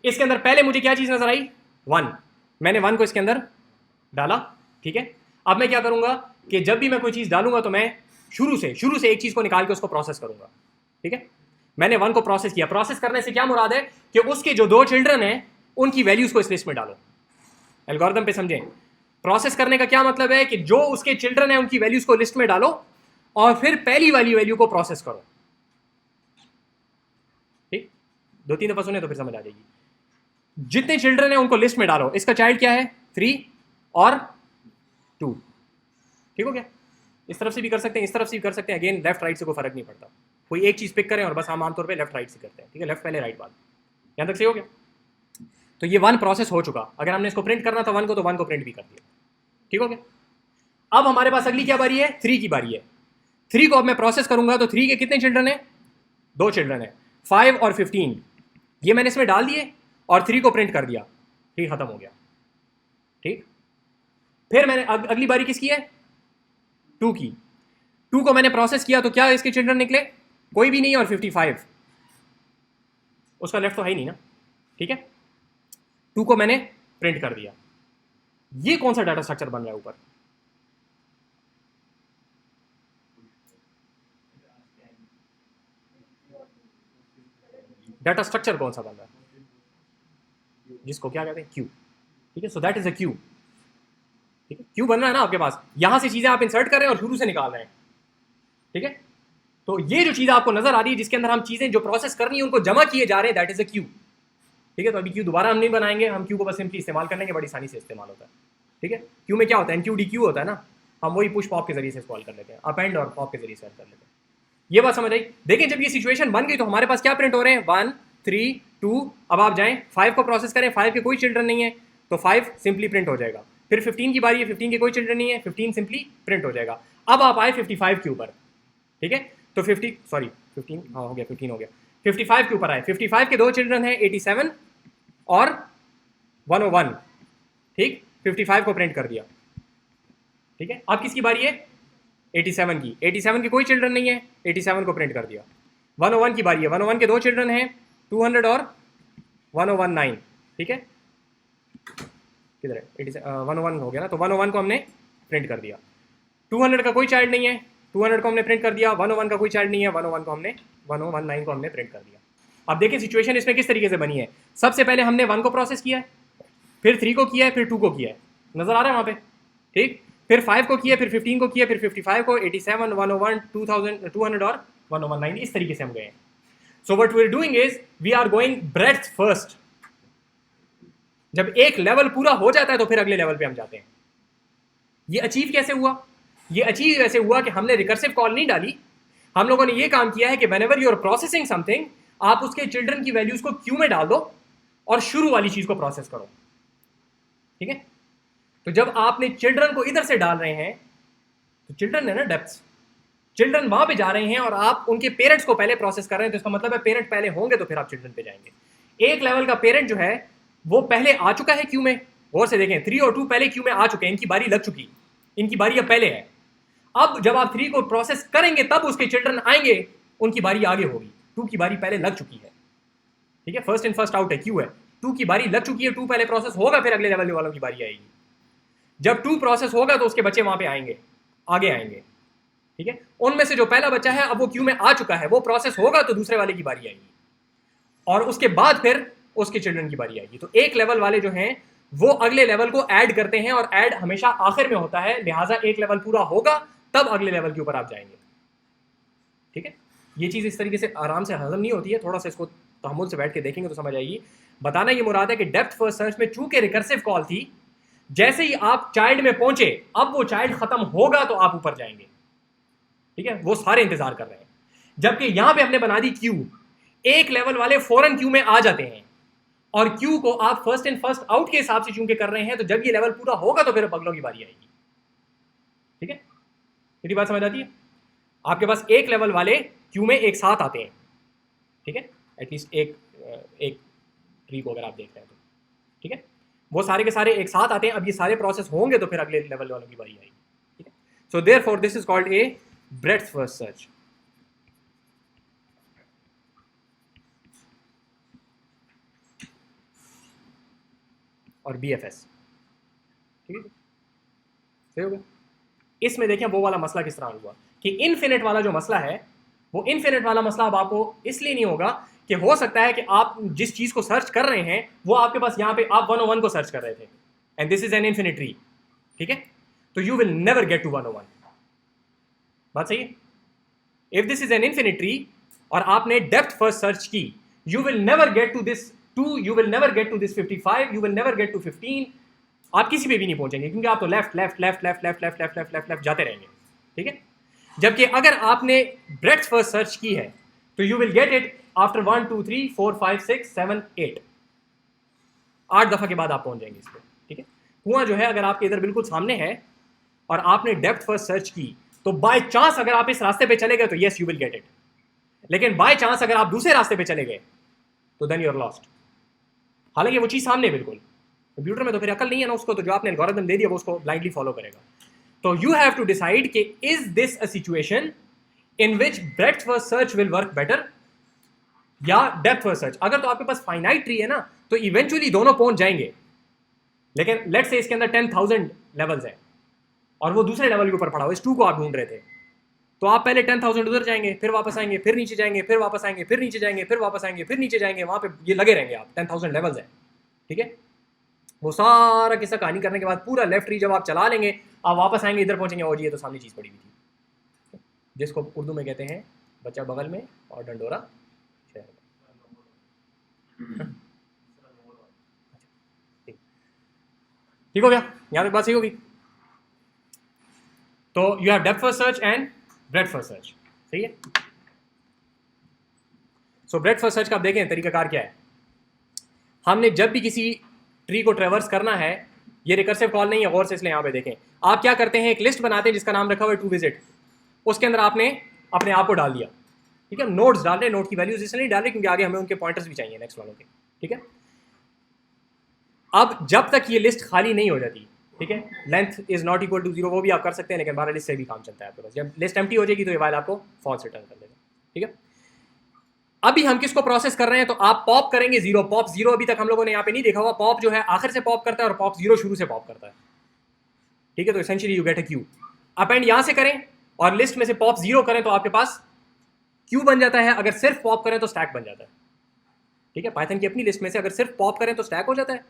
इसके अंदर पहले मुझे क्या चीज नजर आई, 1, मैंने 1 को इसके अंदर डाला, ठीक है। अब मैं क्या करूंगा कि जब भी मैं कोई चीज डालूंगा तो मैं शुरू से एक चीज को निकाल के उसको प्रोसेस करूंगा, ठीक है। मैंने 1 को प्रोसेस किया, प्रोसेस करने से क्या मुराद है कि उसके जो 2 चिल्ड्रन हैं उनकी वैल्यूज को इस लिस्ट में डालो, एल्गोरिथम पे समझें। प्रोसेस करने का क्या मतलब है कि जो उसके चिल्ड्रन है उनकी वैल्यूज को लिस्ट में डालो और फिर पहली वाली वैल्यू को प्रोसेस करो, ठीक, 2-3 दफा सुने तो फिर समझ आ जाएगी। जितने चिल्ड्रन है उनको लिस्ट में डालो, इसका चाइल्ड क्या है, 3 और 2, ठीक हो गया। इस तरफ से भी कर सकते हैं, इस तरफ से भी कर सकते हैं, अगेन लेफ्ट राइट से कोई फर्क नहीं पड़ता, कोई एक चीज पिक करें और बस हम आमतौर पे लेफ्ट राइट से करते हैं, ठीक है, लेफ्ट पहले राइट बाद, यहां तक सही हो गया। तो ये 1 प्रोसेस हो चुका, अगर हमने इसको प्रिंट करना था 1 को तो 1 को प्रिंट भी कर दिया, ठीक हो गया। अब हमारे पास अगली क्या बारी है, 3 की बारी है। 3 को अब मैं प्रोसेस करूंगा तो 3 के कितने चिल्ड्रन है, 2 चिल्ड्रन है, 5 और 15, ये मैंने इसमें डाल दिए और 3 को प्रिंट कर दिया, ठीक, खत्म हो गया, ठीक। फिर मैंने अगली बारी किसकी है, 2 की, 2 को मैंने प्रोसेस किया तो क्या इसके चिल्ड्रन निकले, कोई भी नहीं, और 55, उसका लेफ्ट तो है ही नहीं ना, ठीक है। 2 को मैंने प्रिंट कर दिया, ये कौन सा डाटा स्ट्रक्चर बन रहा है ऊपर, डाटा स्ट्रक्चर कौन सा बन रहा है, जिसको क्या कहते हैं, क्यू, ठीक है। So that is a Q, ठीक है, क्यू बन रहा है ना आपके पास, यहां से चीजें आप इंसर्ट कर रहे हैं और शुरू से निकाल रहे हैं, ठीक है। तो ये जो चीज आपको नजर आ रही है जिसके अंदर हम चीजें जो प्रोसेस करनी है उनको जमा किए जा रहे हैं, दैट इज अ क्यू, ठीक है। तो अभी क्यू दोबारा हम नहीं बनाएंगे, हम क्यू को बस सिंपली इस्तेमाल करने के बड़ी आसानी से इस्तेमाल होता है, ठीक है। क्यू में क्या होता है, एनक्यू डीक्यू होता है ना, हम वही पुश पॉप के जरिए से सॉल्व कर लेते हैं, अपेंड और पॉप के जरिए से कर लेते हैं, ये बात समझ आई। देखिए जब ये सिचुएशन बन गई तो हमारे पास क्या प्रिंट हो रहे हैं, 1 3 2, अब आप जाएं 5 को प्रोसेस करें, 5 के कोई चिल्ड्रन नहीं है तो 5 सिंपली प्रिंट हो जाएगा। फिर 15 की बारी है, 15 के कोई चिल्ड्रन नहीं है, 15 सिंपली प्रिंट हो जाएगा। अब आप आए 55 के ऊपर, ठीक है, तो 15 हाँ हो गया, 15 हो गया, 55 के ऊपर आए, 55 के 2 चिल्ड्रन हैं, 87 और 101, ठीक, 55 को प्रिंट कर दिया, ठीक है। अब किसकी बारी है? 87 की। 87 के कोई चिल्ड्रन नहीं है, 87 को प्रिंट कर दिया। 101 की बारी है, 101 के दो चिल्ड्रन हैं, 200 और 1019, ठीक है। किधर है? 101 हो गया ना, तो 101 को हमने प्रिंट कर दिया। 200 का कोई चाइल्ड नहीं है, 200 को हमने प्रिंट कर दिया। 101 का कोई चाइल्ड नहीं है, 101 को हमने 1019 को हमने प्रिंट कर दिया। अब देखिए सिचुएशन इसमें किस तरीके से बनी है। सबसे पहले हमने 1 को प्रोसेस किया है, फिर 3 को किया है, फिर 2 को किया है, नजर आ रहा है वहां पे, ठीक। फिर 5 को किया, फिर 15 को किया, फिर 55 को, 87, 101, 2000, 200 और 119, इस तरीके से हम गए हैं। So what we are doing is we are going breadth first. जब एक लेवल पूरा हो जाता है तो फिर अगले लेवल पे हम जाते हैं। ये अचीव कैसे हुआ? ये अचीव ऐसे हुआ कि हमने रिकर्सिव कॉल नहीं डाली, हम लोगों ने ये काम किया है कि whenever you are processing something, आप उसके चिल्ड्रन की वैल्यूज को क्यू में डाल दो और शुरू वाली चीज को प्रोसेस करो, ठीक है। तो जब आपने चिल्ड्रन को इधर से डाल रहे हैं तो चिल्ड्रन है ना डेप्थ्स, चिल्ड्रन वहां पे जा रहे हैं और आप उनके पेरेंट्स को पहले प्रोसेस कर रहे हैं, तो इसका मतलब है पेरेंट पहले होंगे तो फिर आप चिल्ड्रन पे जाएंगे। एक लेवल का पेरेंट जो है वो पहले आ चुका है क्यू में, गौर से देखें 3 और 2 पहले क्यू में आ चुके हैं, इनकी बारी लग चुकी, इनकी बारी अब पहले है। अब जब आप 3 को प्रोसेस करेंगे तब उसके चिल्ड्रन आएंगे, उनकी बारी आगे होगी। 2 की बारी पहले लग चुकी है, ठीक है, फर्स्ट इन फर्स्ट आउट है, क्यू है, 2 की बारी लग चुकी है, 2 पहले प्रोसेस होगा, फिर अगले लेवल वालों की बारी आएगी। जब 2 प्रोसेस होगा तो उसके बच्चे वहां पे आएंगे, आगे आएंगे, ठीक है। उनमें से जो पहला बच्चा है अब वो क्यू में आ चुका है, वो प्रोसेस होगा तो दूसरे वाले की बारी आएगी और उसके बाद फिर उसके चिल्ड्रन की बारी आएगी। तो एक लेवल वाले जो हैं वो अगले लेवल को ऐड करते हैं और ऐड हमेशा आखिर में होता है, लिहाजा एक लेवल पूरा होगा तब अगले लेवल के ऊपर आप जाएंगे, ठीक है। ये चीज इस तरीके से आराम से हजम नहीं होती है, थोड़ा सा इसको तहम्मुल से बैठ के देखेंगे तो समझ आएगी। बताना ये मुराद है कि डेप्थ फर्स्ट सर्च में चूंकि रिकर्सिव कॉल थी, जैसे ही आप चाइल्ड में पहुंचे अब वो चाइल्ड खत्म होगा तो आप ऊपर जाएंगे, ठीक है। वो सारे इंतजार कर रहे हैं, जबकि यहां पे हमने बना दी क्यू, एक लेवल वाले फौरन क्यू में आ जाते हैं और क्यू को आप फर्स्ट इन फर्स्ट आउट के हिसाब से चूंकि कर रहे हैं, तो जब ये लेवल पूरा होगा तो फिर अगलों की बारी आएगी, ठीक है। मेरी बात समझ आती है? आपके पास एक लेवल वाले क्यू में एक साथ आते हैं, ठीक है, एटलीस्ट एक ट्री को अगर आप देख रहे हैं तो, ठीक है, वो सारे के सारे एक साथ आते हैं। अब ये सारे प्रोसेस होंगे तो फिर अगले लेवल वालों की बारी आएगी, ठीक है। So therefore this is called a breadth first search. और BFS, ठीक है, सही हो गया। इसमें देखें वो वाला मसला किस तरह हुआ कि इनफिनिट वाला जो मसला है, वो इनफिनिट वाला मसला अब आपको इसलिए नहीं होगा कि हो सकता है कि आप जिस चीज को सर्च कर रहे हैं वो आपके पास यहां पे आप 101 को सर्च कर रहे थे and this is an infinite tree, ठीक है, तो you will never get to 101। बात सही है? If this is an infinite tree और आपने डेप्थ फर्स्ट सर्च की, you will never get to this 2, you will never get to this 55, you will never get to 15, आप किसी पे भी नहीं पहुंचेंगे क्योंकि आप तो left left left left left left left left left left जाते रहेंगे, ठीक है। जबकि अगर आपने ब्रेड्थ फर्स्ट सर्च की है तो you will get it after 1 2 3 4 5 6 7 8, 8 दफा के बाद आप पहुंच जाएंगे इस पे, ठीक है। कुआं जो है अगर आपके इधर बिल्कुल सामने है और आपने डेप्थ फर्स्ट सर्च की, तो बाय चांस अगर आप इस रास्ते पे चले गए तो yes you will get it, लेकिन बाय चांस अगर आप दूसरे रास्ते पे चले गए तो देन यू आर लॉस्ट। हालांकि वो चीज सामने बिल्कुल, कंप्यूटर में तो फिर अकल नहीं है ना उसको, तो जो आपने एल्गोरिथम दे दिया वो उसको ब्लाइंडली फॉलो करेगा। तो यू हैव टू डिसाइड कि is this a situation in which breadth first search will work better या डेप्थ फर्स्ट सर्च। अगर तो आपके पास फाइनाइट ट्री है ना तो इवेंचुअली दोनों पहुंच जाएंगे, लेकिन लेट्स से इसके अंदर 10,000 लेवल्स हैं और वो दूसरे लेवल के ऊपर पड़ा हुआ, इस 2 को आप ढूंढ रहे थे, तो आप पहले 10,000 उधर जाएंगे, फिर वापस आएंगे, फिर नीचे जाएंगे, फिर वापस आएंगे, फिर नीचे जाएंगे, फिर वापस आएंगे, फिर नीचे जाएंगे, वहां पे ये लगे रहेंगे आप, 10,000 लेवल्स हैं, ठीक है। वो सारा किस्सा कहानी करने के बाद पूरा लेफ्ट ट्री जब आप चला लेंगे, आप वापस आएंगे, इधर पहुंचेंगे, और ये तो सामने चीज पड़ी हुई थी, जिसको उर्दू में कहते हैं बच्चा बगल में और डंडोरा शहर में। ठीक हो गया? यहां तक बात सही होगी? तो you have depth first search and breadth first search, सही है। सो ब्रेड्थ फर्स्ट सर्च का आप देखें तरीकाकार क्या है। हमने जब भी किसी ट्री को ट्रेवर्स करना है, ये रिकर्सिव कॉल नहीं है, गौर से इसलिए यहां पे देखें, आप क्या करते हैं, एक लिस्ट बनाते हैं जिसका नाम रखा हुआ है टू विजिट, उसके अंदर आपने अपने आप को डाल दिया, ठीक है। नोट्स डाल रहे, नोट की वैल्यूज इसलिए नहीं डाल रहे क्योंकि आगे हमें उनके पॉइंटर्स भी चाहिए नेक्स्ट वालों के, ठीक है। अब जब तक ये लिस्ट खाली नहीं हो जाती, ठीक है, length is not equal to 0 वो भी आप कर सकते हैं, लेकिन 12 लिस्ट से भी काम चलता है आपके पास। जब लिस्ट एम्प्टी हो जाएगी तो ये वाइल आपको फॉल्स रिटर्न कर देगा, ठीक है। अभी हम किसको प्रोसेस कर रहे हैं, तो आप पॉप करेंगे 0, पॉप 0 अभी तक हम लोगों ने यहाँ पे नहीं देखा हुआ। पॉप जो है आखिर से पॉप करता है और पॉप 0 शुरू से पॉप करता है, ठीक है। तो essentially you get a Q. Append यहां से करें और लिस्ट में से पॉप 0 करें तो आपके पास क्यू बन जाता है। अगर सिर्फ पॉप करें तो स्टैक बन जाता है, ठीक है। पाइथन की अपनी लिस्ट में से अगर सिर्फ पॉप करें तो स्टैक हो जाता है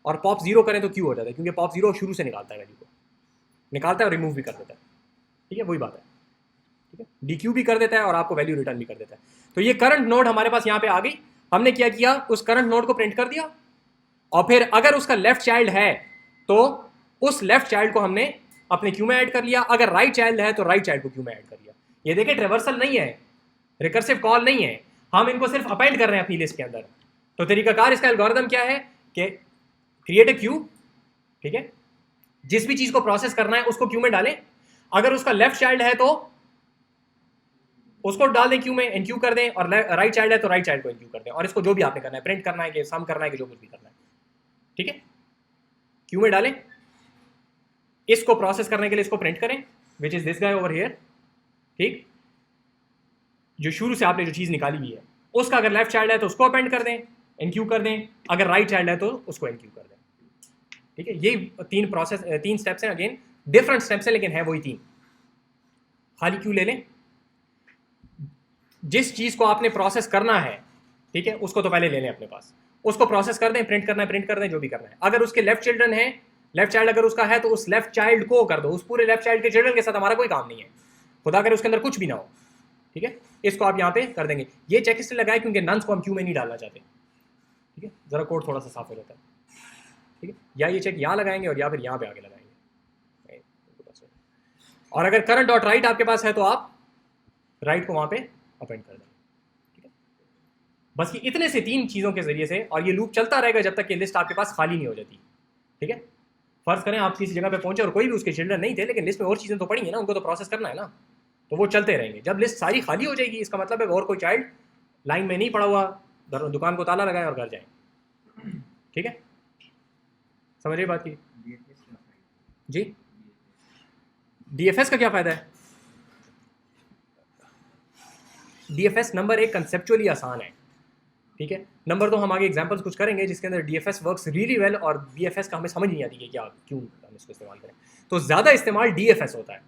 और पॉप 0 करें तो क्यू हो जाता है, क्योंकि पॉप 0 शुरू से निकालता है वैल्यू को, निकालता है और रिमूव भी कर देता है, ठीक है, वही बात है, ठीक है। डीक्यू भी कर देता है और आपको वैल्यू रिटर्न भी कर देता है। तो ये करंट नोड हमारे पास यहाँ पे आ गई। हमने क्या किया, उस करंट नोड को प्रिंट कर दिया और फिर अगर उसका लेफ्ट चाइल्ड है तो उस लेफ्ट चाइल्ड को हमने अपने क्यू में ऐड कर लिया, अगर राइट चाइल्ड है तो राइट चाइल्ड को क्यू में ऐड कर लिया। ये देखिए ट्रेवर्सल नहीं है, रिकर्सिव कॉल नहीं है, हम इनको सिर्फ अपेंड कर रहे हैं अपनी लिस्ट के अंदर। तो तरीकाकार इसका एल्गोरिथम क्या है कि क्रिएट ए क्यू, ठीक है, जिस भी चीज को प्रोसेस करना है उसको क्यू में डालें, अगर उसका लेफ्ट चाइल्ड है तो उसको डाल दें क्यू में, एनक्यू कर दें, और राइट चाइल्ड है तो राइट चाइल्ड को एनक्यू कर दें, और इसको जो भी आपने करना है, प्रिंट करना है कि सम करना है कि जो कुछ भी करना है, ठीक है, क्यू में डालें। इसको प्रोसेस करने के लिए इसको प्रिंट करें, which is this guy over here, ठीक, जो शुरू से आपने जो चीज निकाली हुई है उसका अगर लेफ्ट चाइल्ड है तो उसको अपेंड कर दें, एनक्यू कर दें, अगर राइट चाइल्ड है तो उसको एनक्यू कर दें, ठीक है। ये तीन स्टेप्स हैं, अगेन डिफरेंट स्टेप्स हैं लेकिन है वही तीन। खाली क्यू ले लें, जिस चीज को आपने प्रोसेस करना है, ठीक है, उसको तो पहले ले लें अपने पास, उसको प्रोसेस कर दें, प्रिंट करना है प्रिंट कर दें, जो भी करना है। अगर उसके लेफ्ट चिल्ड्रन है, लेफ्ट चाइल्ड अगर उसका है तो उस लेफ्ट चाइल्ड को कर दो, उस पूरे लेफ्ट चाइल्ड के चिल्ड्रन के साथ हमारा कोई काम नहीं है, खुदा करे उसके अंदर कुछ भी ना हो, ठीक है। इसको आप यहाँ पे कर देंगे। ये चेक इसलिए लगाए क्योंकि नंस को हम क्यू में नहीं डालना चाहते, ठीक है, जरा कोड थोड़ा सा साफ हो जाता है, ठीक है। या ये चेक यहाँ लगाएंगे और या फिर यहाँ पे आगे लगाएंगे। और अगर करंट डॉट राइट आपके पास है तो आप राइट को वहां पे अपेंड कर दें, ठीक है। बस ये इतने से तीन चीजों के जरिए से, और ये लूप चलता रहेगा जब तक कि लिस्ट आपके पास खाली नहीं हो जाती, ठीक है। फर्ज करें आप किसी जगह पे पहुंचे और कोई भी उसके चिल्ड्रन नहीं थे, लेकिन लिस्ट में और चीजें तो पड़ी है ना, उनको तो प्रोसेस करना है ना, तो वो चलते रहेंगे। जब लिस्ट सारी खाली हो जाएगी इसका मतलब है और कोई चाइल्ड लाइन में नहीं पड़ा हुआ, दुकान को ताला लगाए और घर जाए, ठीक है। समझिए बात की जी। डीएफएस का क्या फायदा है? डीएफएस नंबर एक कंसेप्चुअली आसान है, ठीक है। नंबर दो हम आगे एग्जांपल्स कुछ करेंगे जिसके अंदर डीएफएस वर्क्स रियली वेल, और बीएफएस का हमें समझ नहीं आती कि क्या क्यों हम इसको इस्तेमाल करें। तो ज़्यादा इस्तेमाल डीएफएस होता है,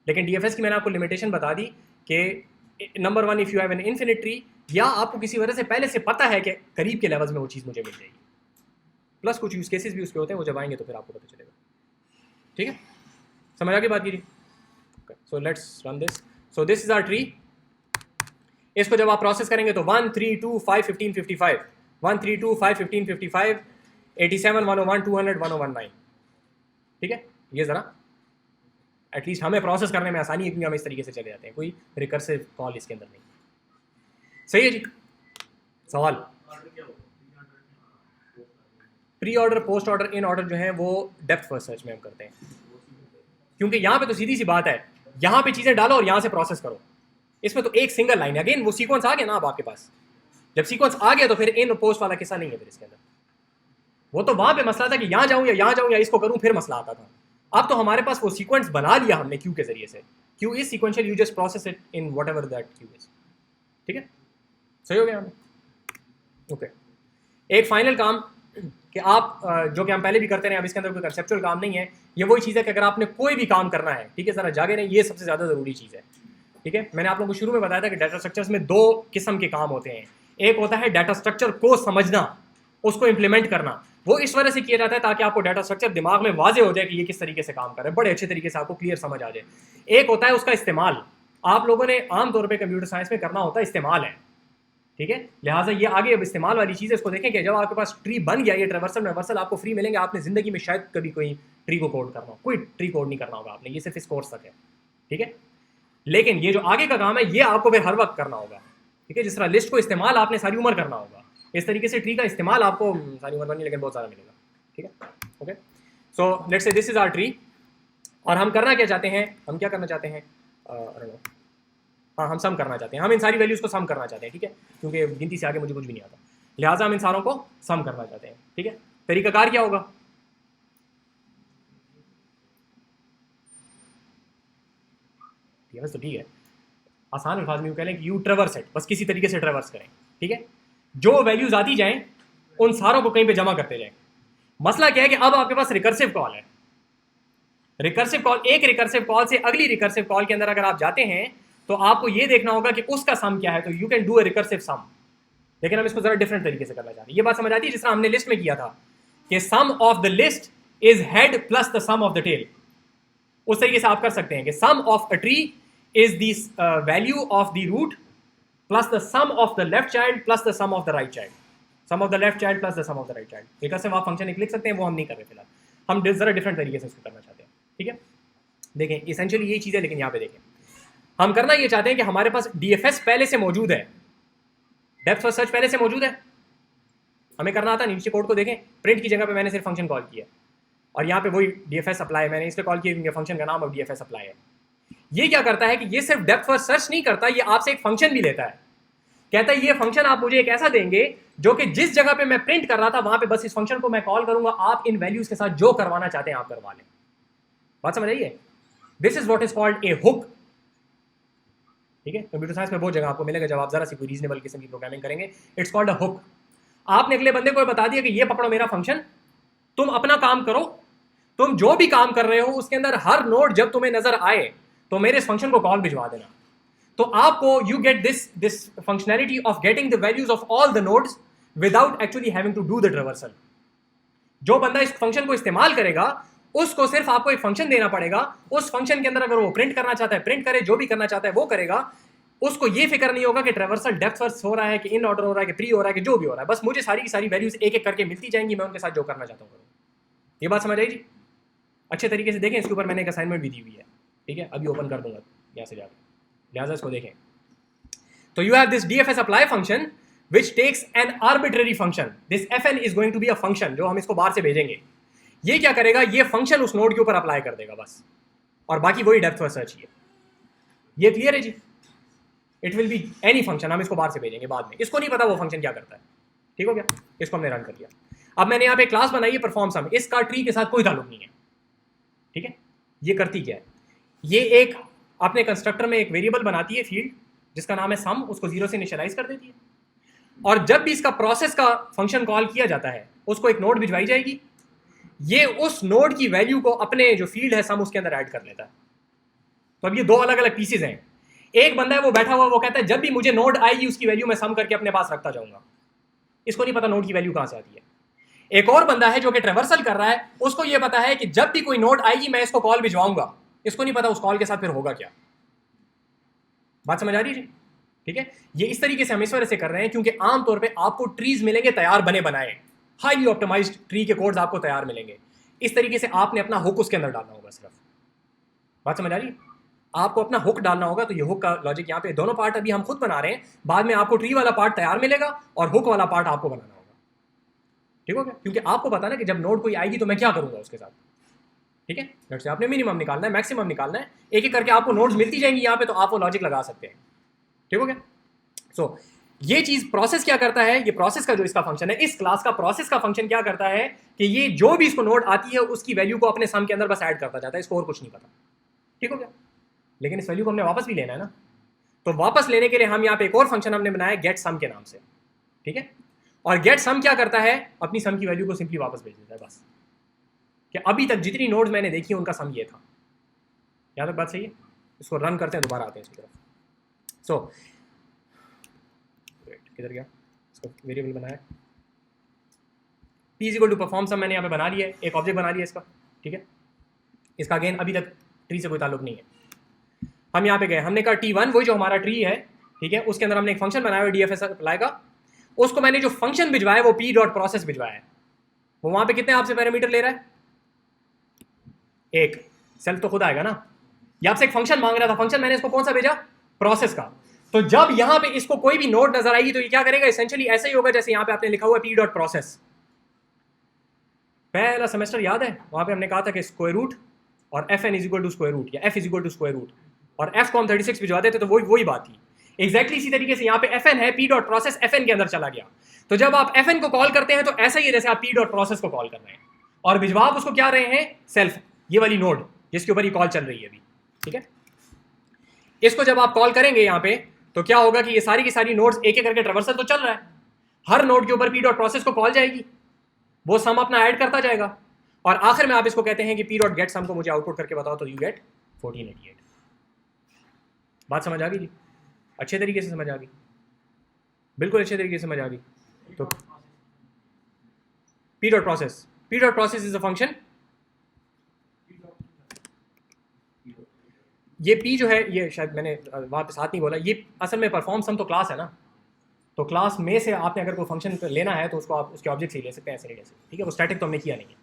लेकिन डीएफएस की मैंने आपको लिमिटेशन बता दी कि number one, if you have an infinite tree, या आपको किसी वजह से पहले से पता है कि करीब के लेवल्स में वो चीज़ मुझे मिल जाएगी, प्लस कुछ यूज केसेस भी उसके होते हैं, वो जब आएंगे तो फिर आपको पता चलेगा, ठीक है। समझ आ गई बात कीजिए। So let's run this. So this is our tree. इसको जब आप प्रोसेस करेंगे तो 1 3 2 5 15 55, 1 3 2 5 15 55, 87 101 200 1019, ठीक है। ये ज़रा एटलीस्ट हमें प्रोसेस करने में आसानी है क्योंकि हम इस तरीके से चले जाते हैं, कोई रिकर्सिव कॉल इसके अंदर नहीं। सही है जी। सवाल? Pre order, post order, in order जो है वो डेप्थ फर्स्ट सर्च में हम करते हैं, क्योंकि यहाँ पे तो सीधी सी बात है, यहाँ पे चीज़ें डालो और यहाँ से प्रोसेस करो। इसमें तो एक सिंगल लाइन है, अगेन वो सीक्वेंस आ गया ना अब आपके पास। जब सीक्वेंस आ गया तो फिर इन पोस्ट वाला किस्सा नहीं है फिर इसके अंदर। वो तो वहां पे मसला था कि यहाँ जाऊँ या यहाँ जाऊँ या इसको करूँ, फिर मसला आता था। अब तो हमारे पास वो सीक्वेंस बना लिया हमने क्यू के जरिए से। Q is sequential, you just process it in whatever that Q is, ठीक है। सही हो गया हमें? ओके। एक फाइनल काम कि आप जो कि हम पहले भी करते रहे, अब इसके अंदर कोई कंसेप्चुअल काम नहीं है, ये वही चीज़ है कि अगर आपने कोई भी काम करना है, ठीक है, ज़रा जागे नहीं, ये सबसे ज़्यादा ज़रूरी चीज़ है, ठीक है। मैंने आप लोगों को शुरू में बताया था कि डाटा स्ट्रक्चर्स में दो किस्म के काम होते हैं। एक होता है डाटा स्ट्रक्चर को समझना, उसको इंप्लीमेंट करना। वो इस वजह से किया जाता है ताकि आपको डाटा स्ट्रक्चर दिमाग में वाजे हो जाए कि ये किस तरीके से काम कर रहा है, बड़े अच्छे तरीके से आपको क्लियर समझ आ जाए। एक होता है उसका इस्तेमाल, आप लोगों ने आमतौर पर कंप्यूटर साइंस में करना होता है इस्तेमाल है, ठीक है। लिहाजा ये आगे अब इस्तेमाल वाली चीज़ है, इसको देखें कि जब आपके पास ट्री बन गया, ये ट्रेवर्सल आपको फ्री मिलेंगे, आपने ज़िंदगी में शायद कभी कोई ट्री को कोड करना हो, कोई ट्री कोड नहीं करना होगा आपने, ये सिर्फ इस कोर्स तक है, ठीक है। लेकिन ये जो आगे का काम है ये आपको फिर हर वक्त करना होगा, ठीक है। जिस तरह लिस्ट को इस्तेमाल आपने सारी उम्र करना होगा, इस तरीके से ट्री का इस्तेमाल आपको सारी उम्र नहीं लेकिन बहुत सारा मिलेगा, ठीक है। Okay, so let's say this is our tree, और हम करना क्या चाहते हैं, हम क्या करना चाहते हैं, हाँ हम सम करना चाहते हैं, हम इन सारी वैल्यूज़ को सम करना चाहते हैं, ठीक है, क्योंकि गिनती से आगे मुझे कुछ भी नहीं आता, लिहाजा हम इन सारों को सम करना चाहते हैं, ठीक है। तरीकाकार क्या होगा? बस तो ठीक है, आसान अल्फाज में कह लें कि यू ट्रेवर्स इट, बस किसी तरीके से ट्रेवर्स करें, ठीक है? जो वैल्यूज आती जाएं उन सारों को कहीं पे जमा करते जाएं। मसला क्या है कि अब आपके पास रिकर्सिव कॉल है। रिकर्सिव कॉल, एक रिकर्सिव कॉल से अगली रिकर्सिव कॉल के अंदर अगर आप जाते हैं तो आपको यह देखना होगा कि उसका सम क्या है, तो you can do a recursive sum. लेकिन हम इसको जरा डिफरेंट तरीके से करना चाहते हैं। ये बात समझ आती है जिस तरह हमने लिस्ट में किया था कि sum of the list is head plus the sum of the tail. उस तरीके से आप कर सकते हैं कि sum of a tree is the value of the root plus the sum of the left child plus the sum of the right child, sum of the left child plus the sum of the right child। Recursive आप function एक लिख सकते हैं, वो हम नहीं कर रहे फिलहाल, हम जरा डिफरेंट तरीके से इसको करना चाहते हैं, ठीक है? देखें इसेंशियली यही चीज़ है, लेकिन यहाँ पे देखें हम करना ये चाहते हैं कि हमारे पास DFS पहले से मौजूद है, डेप्थ फर्स्ट सर्च पहले से मौजूद है। हमें करना आता नीचे कोड को देखें, प्रिंट की जगह पे मैंने सिर्फ फंक्शन कॉल किया और यहाँ पे वही DFS अप्लाई मैंने इसलिए कॉल किया क्योंकि फंक्शन का नाम अब DFS अप्लाई है। ये क्या करता है कि ये सिर्फ डेप्थ फर्स्ट सर्च नहीं करता, ये आपसे एक फंक्शन भी लेता है। कहता है ये फंक्शन आप मुझे एक ऐसा देंगे जो कि जिस जगह पे मैं प्रिंट कर रहा था वहां पे बस इस फंक्शन को मैं कॉल करूंगा, आप इन वैल्यूज के साथ जो करवाना चाहते हैं आप करवा लें। बात समझ आइए? This is what is called a hook, ठीक है? कंप्यूटर साइंस में बहुत जगह आपको मिलेगा जब आप जरा सी कोई रीजनेबल किस्म की प्रोग्रामिंग करेंगे, इट्स कॉल्ड अ हुक। आपने अगले बंदे को बता दिया कि ये पकड़ो मेरा फंक्शन, तुम अपना काम करो, तुम जो भी काम कर रहे हो उसके अंदर हर नोड जब तुम्हें नजर आए तो मेरे इस फंक्शन को कॉल भिजवा देना। तो आपको you get this functionality of getting the values of all the nodes without actually having to do the traversal. जो बंदा इस फंक्शन को इस्तेमाल करेगा उसको सिर्फ आपको एक फंक्शन देना पड़ेगा, उस फंक्शन के अंदर अगर वो प्रिंट करना चाहता है प्रिंट करे, जो भी करना चाहता है वो करेगा। उसको ये फिक्र नहीं होगा कि ट्रेवर्सल डेप्थ फर्स्ट हो रहा है कि इन ऑर्डर हो रहा है कि प्री हो रहा है कि जो भी हो रहा है, बस मुझे सारी की सारी वैल्यूज एक एक करके मिलती जाएंगी, मैं उनके साथ जो करना चाहता हूँ। ये बात समझ आई जी? अच्छे तरीके से देखें, इसके ऊपर मैंने एक असाइनमेंट भी दी हुई है, ठीक है? अभी ओपन कर दूंगा यहाँ से जाकर, लिहाजा इसको देखें। तो you have this DFS apply function which takes an arbitrary function, this FN is going to be a function जो हम इसको बाहर से भेजेंगे। ये क्या करेगा, ये फंक्शन उस नोड के ऊपर अप्लाई कर देगा बस, और बाकी वही डेप्थ फर्स्ट सर्च है। ये क्लियर है जी? It will be any function, हम इसको बाहर से भेजेंगे बाद में, इसको नहीं पता वो फंक्शन क्या करता है, ठीक हो गया? इसको हमने रन कर लिया। अब मैंने यहाँ पे क्लास बनाई है परफॉर्म सम, इसका ट्री के साथ कोई ताल्लुक नहीं है, ठीक है? ये करती क्या है, ये एक अपने कंस्ट्रक्टर में एक वेरिएबल बनाती है फील्ड जिसका नाम है सम, उसको 0 से इनिशियलाइज कर देती है, और जब भी इसका प्रोसेस का फंक्शन कॉल किया जाता है उसको एक नोड भिजवाई जाएगी, ये उस नोड की वैल्यू को अपने जो फील्ड है सम उसके अंदर ऐड कर लेता है। तो अब ये दो अलग अलग पीसेज हैं। एक बंदा है वो बैठा हुआ, वो कहता है जब भी मुझे नोड आएगी उसकी वैल्यू मैं सम करके अपने पास रखता जाऊंगा, इसको नहीं पता नोड की वैल्यू कहां से आती है। एक और बंदा है जो कि ट्रेवर्सल कर रहा है, उसको ये पता है कि जब भी कोई नोड आएगी मैं इसको कॉल भिजवाऊंगा, इसको नहीं पता उस कॉल के साथ फिर होगा क्या। बात समझ आ रही है जी? ठीक है? ये इस तरीके से हम इस वजह से कर रहे हैं क्योंकि आमतौर पे आपको ट्रीज मिलेंगे तैयार बने बनाए, हाईली ऑप्टिमाइज्ड ट्री के कोड्स आपको तैयार मिलेंगे। इस तरीके से आपने अपना हुक उसके अंदर डालना होगा सिर्फ। बात समझ आ रही है? आपको अपना हुक डालना होगा। तो ये हुक का लॉजिक यहाँ पे दोनों पार्ट अभी हम खुद बना रहे हैं, बाद में आपको ट्री वाला पार्ट तैयार मिलेगा और हुक वाला पार्ट आपको बनाना होगा। ठीक हो गया? क्योंकि आपको पता ना कि जब नोड कोई आएगी तो मैं क्या करूंगा उसके साथ। ठीक है? जैसे आपने मिनिमम निकालना है, मैक्सिमम निकालना है, एक एक करके आपको नोड्स मिलती जाएंगी यहाँ पे, तो आप वो लॉजिक लगा सकते हैं। ठीक हो गया? सो ये चीज प्रोसेस क्या करता है, ये प्रोसेस का जो इसका फंक्शन है, इस क्लास का प्रोसेस का फंक्शन क्या करता है कि ये जो भी इसको नोड आती है उसकी वैल्यू को अपने सम के अंदर बस ऐड करता जाता है, इसको और कुछ नहीं पता। ठीक हो गया? लेकिन इस वैल्यू को हमने वापस भी लेना है ना, तो वापस लेने के लिए हम यहाँ पे एक और फंक्शन हमने बनाया गेट सम के नाम से। ठीक है? और गेट सम क्या करता है, अपनी सम की वैल्यू को सिंपली वापस भेज देता है बस, कि अभी तक जितनी नोड्स मैंने देखी उनका सम ये था। यहाँ तक बात सही है? इसको रन करते हैं, दोबारा आते हैं इसकी तरफ। सो किधर गया, इसको वेरिएबल बनाया p equal to perform sum, मैंने यहाँ पे बना लिया है, एक ऑब्जेक्ट बना लिया इसका। ठीक है? इसका अगेन अभी तक ट्री से कोई ताल्लुक नहीं है। हम यहाँ पे गए, हमने कहा t1 वही जो हमारा ट्री है, ठीक है, उसके अंदर हमने एक फंक्शन बनाया हुआ DFS अप्लाई का, उसको मैंने जो फंक्शन भिजवाया वो p.process भिजवाया है। वो वहां पे कितने आपसे पैरामीटर ले रहा है, एक। सेल्फ तो खुद आएगा ना, ये आपसे एक फंक्शन मांग रहा था, फंक्शन मैंने इसको कौन सा भेजा, प्रोसेस का। तो जब यहां पे इसको कोई भी नोड नजर आएगी तो ये क्या करेगा, एसेंशियली ऐसा ही होगा जैसे यहां पे आपने लिखा हुआ p.process। पहला सेमेस्टर याद है, वहां पे हमने कहा था कि स्क्वायर रूट और fn is equal to square root या f is equal to square root, और f को हम 36 भिजवा देते तो वही बात थी। एग्जैक्टली इसी तरीके से यहाँ पे fn है, p डॉट प्रोसेस fn के अंदर चला गया। तो जब आप fn को कॉल करते हैं तो ऐसा ही है जैसे आप p डॉट प्रोसेस को कॉल कर रहे हैं, और भिजवा आप उसको क्या रहे हैं, सेल्फ, ये वाली नोड जिसके ऊपर ये कॉल चल रही है अभी, ठीक है। इसको जब आप कॉल करेंगे यहाँ पे तो क्या होगा कि ये सारी की सारी नोड्स एक एक करके ट्रैवर्सल तो चल रहा है, हर नोड के ऊपर p डॉट प्रोसेस को कॉल जाएगी, वो सम अपना ऐड करता जाएगा, और आखिर में आप इसको कहते हैं कि p डॉट गेट सम को मुझे आउटपुट करके बताओ, तो यू गेट 1488। बात समझ आ गई जी? अच्छे तरीके से समझ आ गई, बिल्कुल अच्छे तरीके से समझ आ गई। तो p dot process is a function, ये p जो है, ये शायद मैंने वहाँ पे साथ नहीं बोला, ये असल में परफॉर्म सम तो क्लास है ना, तो क्लास में से आपने अगर कोई फंक्शन लेना है तो उसको आप उसके ऑब्जेक्ट से ही ले सकते हैं, ऐसे नहीं ले सकते, ठीक है। वो स्टैटिक तो हमने किया नहीं है,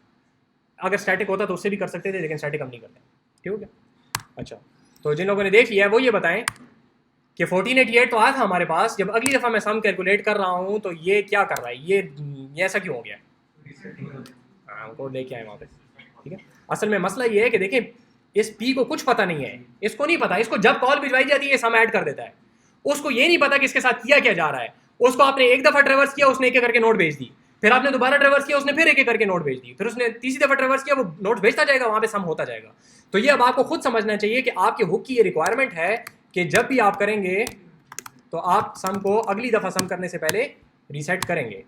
अगर स्टैटिक होता तो उससे भी कर सकते थे, लेकिन स्टैटिक हम नहीं करते, ठीक हो गया। अच्छा, तो जिन लोगों ने देख लिया है वो ये बताएं कि 1488 तो आया था हमारे पास, जब अगली दफ़ा मैं सम कैलकुलेट कर रहा हूँ तो ये क्या कर रहा है, ये ऐसा क्यों हो गया, हाँ वो लेके आए वहाँ पे, ठीक है। असल में मसला ये है कि देखें, इस p को कुछ पता नहीं है, इसको नहीं पता, इसको जब कॉल भिजवाई जाती है सम ऐड कर देता है, उसको ये नहीं पता कि इसके साथ किया क्या जा रहा है। उसको आपने एक दफ़ा ट्रेवर्स किया, उसने एक एक करके नोट भेज दी, फिर आपने दोबारा ट्रेवर्स किया, उसने फिर एक एक करके नोट भेज दी, फिर उसने तीसरी दफ़ा ट्रेवर्स किया, वो नोट भेजता जाएगा, वहाँ पे सम होता जाएगा। तो ये अब आपको खुद समझना चाहिए कि आपके हुक की ये रिक्वायरमेंट है कि जब भी आप करेंगे तो आप सम को अगली दफ़ा सम करने से पहले रीसेट करेंगे,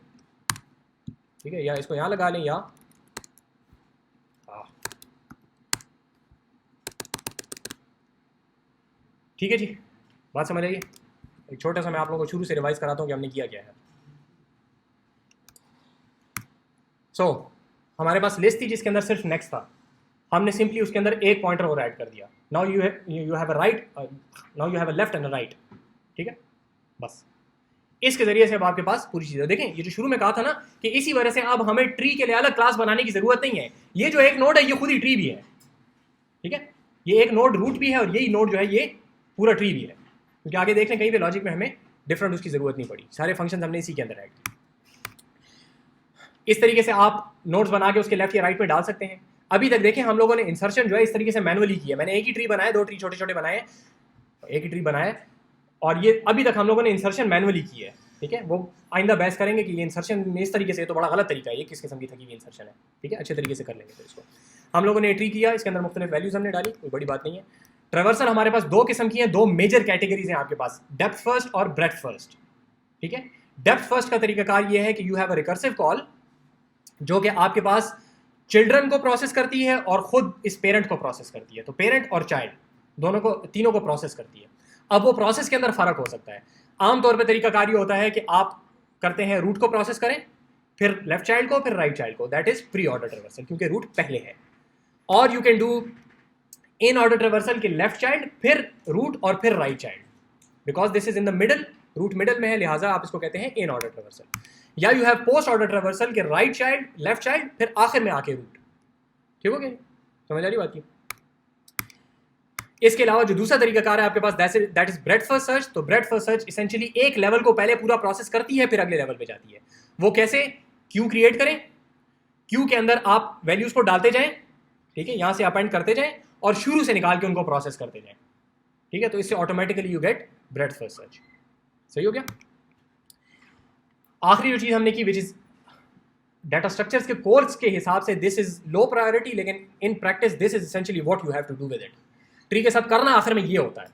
ठीक है। या इसको यहाँ लगा लें, या ठीक है जी, बात समझ आइए। एक छोटा सा मैं आप लोगों को शुरू से रिवाइज कराता हूँ कि हमने किया क्या है। सो हमारे पास लिस्ट थी जिसके अंदर सिर्फ नेक्स्ट था, हमने सिंपली उसके अंदर एक पॉइंटर और ऐड कर दिया। Now you have a right, now you have a left and a right, ठीक है। बस इसके जरिए से अब आपके पास पूरी चीज़ है। देखें, ये जो शुरू में कहा था ना कि इसी वजह से अब हमें ट्री के लिए अलग क्लास बनाने की जरूरत नहीं है। ये जो एक नोड है ये खुद ही ट्री भी है, ठीक है। ये एक नोड रूट भी है और यही नोड जो है ये पूरा ट्री भी है, क्योंकि आगे देख लें कहीं पे लॉजिक में हमें डिफरेंट उसकी जरूरत नहीं पड़ी, सारे फंक्शन हमने इसी के अंदर ऐड किए। इस तरीके से आप नोड्स बना के उसके लेफ्ट या राइट में डाल सकते हैं। अभी तक देखें हम लोगों ने इंसर्शन जो है इस तरीके से मैनुअली किया, मैंने एक ही ट्री बनाया, दो ट्री छोटे छोटे बनाए, एक ही ट्री बनाया, और ये अभी तक हम लोगों ने इंसर्शन मैनुअली की है, ठीक है। वो आइंदा बहस करेंगे कि ये इंसर्शन में इस तरीके से तो बड़ा गलत तरीका है, ये किस किस्म की थकी हुई इंसर्शन है, ठीक है। अच्छे तरीके से कर लेंगे। तो इसको हम लोगों ने ट्री किया, इसके अंदर मुख्तलिफ वैल्यूज हमने डाली, कोई बड़ी बात नहीं है। ट्रेवर्सल हमारे पास दो किस्म की हैं, दो मेजर कैटेगरीज हैं आपके पास, डेप्थ फर्स्ट और ब्रेड्थ फर्स्ट, ठीक है। डेप्थ फर्स्ट का तरीकाकार ये है कि you have a recursive call जो कि आपके पास चिल्ड्रन को प्रोसेस करती है और खुद इस पेरेंट को प्रोसेस करती है, तो पेरेंट और चाइल्ड दोनों को, तीनों को प्रोसेस करती है। अब वो प्रोसेस के अंदर फर्क हो सकता है। आमतौर पर तरीकाकार ये होता है कि आप करते हैं रूट को प्रोसेस करें, फिर लेफ्ट चाइल्ड को, फिर राइट चाइल्ड को, that is pre order traversal, क्योंकि रूट पहले है। और you can do in order traversal के लेफ्ट चाइल्ड, फिर रूट और फिर right child, because this is in the middle, root middle में है, लिहाजा आप इसको कहते हैं इन ऑर्डर ट्रेवर्सल। या you have post order traversal के राइट चाइल्ड, लेफ्ट चाइल्ड, फिर आखिर में आके रूट, ठीक हो गया, समझ आ रही बात की। इसके अलावा जो दूसरा तरीकाकार है आपके पास, that is breadth first search. तो ब्रेड्थ फर्स्ट सर्च इसेंशियली एक लेवल को पहले पूरा प्रोसेस करती है, फिर अगले लेवल पे जाती है। वो कैसे? क्यू क्रिएट करें, क्यू के अंदर आप वैल्यूज को डालते जाएं, ठीक है, यहां से अपेंड करते जाएं और शुरू से निकाल के उनको प्रोसेस करते जाएं, ठीक है। तो इससे automatically you get breadth first search. सही हो गया। आखिरी जो चीज हमने की, विच इज डाटा स्ट्रक्चर्स के कोर्स के हिसाब से दिस इज लो प्रायोरिटी, लेकिन in practice this is essentially what you have to do with it. Tree के साथ करना आखिर में ये होता है,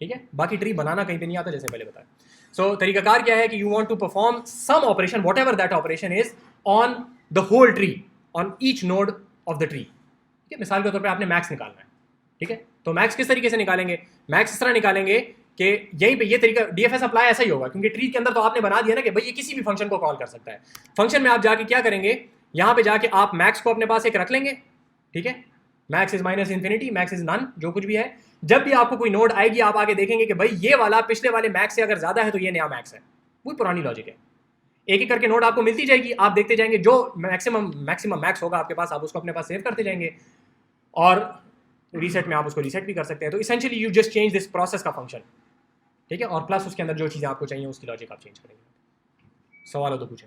ठीक है। बाकी ट्री बनाना कहीं पे नहीं आता, जैसे पहले बताया। सो तरीकाकार क्या है कि you want to perform some operation, whatever that operation is, on the whole tree, on each node of the tree, ठीक है। मिसाल के तौर पे आपने मैक्स निकालना है, ठीक है। तो मैक्स किस तरीके से निकालेंगे? मैक्स इस तरह निकालेंगे कि यहीं पे ये तरीका डीएफएस अप्लाई ऐसा ही होगा, क्योंकि ट्री के अंदर तो आपने बना दिया ना कि भाई ये किसी भी फंक्शन को कॉल कर सकता है। फंक्शन में आप जाके क्या करेंगे, यहाँ पे जाके आप मैक्स को अपने पास एक रख लेंगे, ठीक है। Max is minus infinity, max is none, जो कुछ भी है। जब भी आपको कोई नोड आएगी आप आगे देखेंगे कि भाई ये वाला पिछले वाले मैक्स से अगर ज्यादा है तो ये नया मैक्स है। वो पुरानी लॉजिक है। एक एक करके नोड आपको मिलती जाएगी, आप देखते जाएंगे जो मैक्सिमम मैक्स होगा आपके पास, आप उसको अपने पास सेव करते जाएंगे और रीसेट में आप उसको रीसेट भी कर सकते हैं। तो essentially you just change this process का फंक्शन, ठीक है। और प्लस उसके अंदर जो चीज़ें आपको चाहिए उसकी लॉजिक आप चेंज करेंगे। सवाल हो तो पूछें।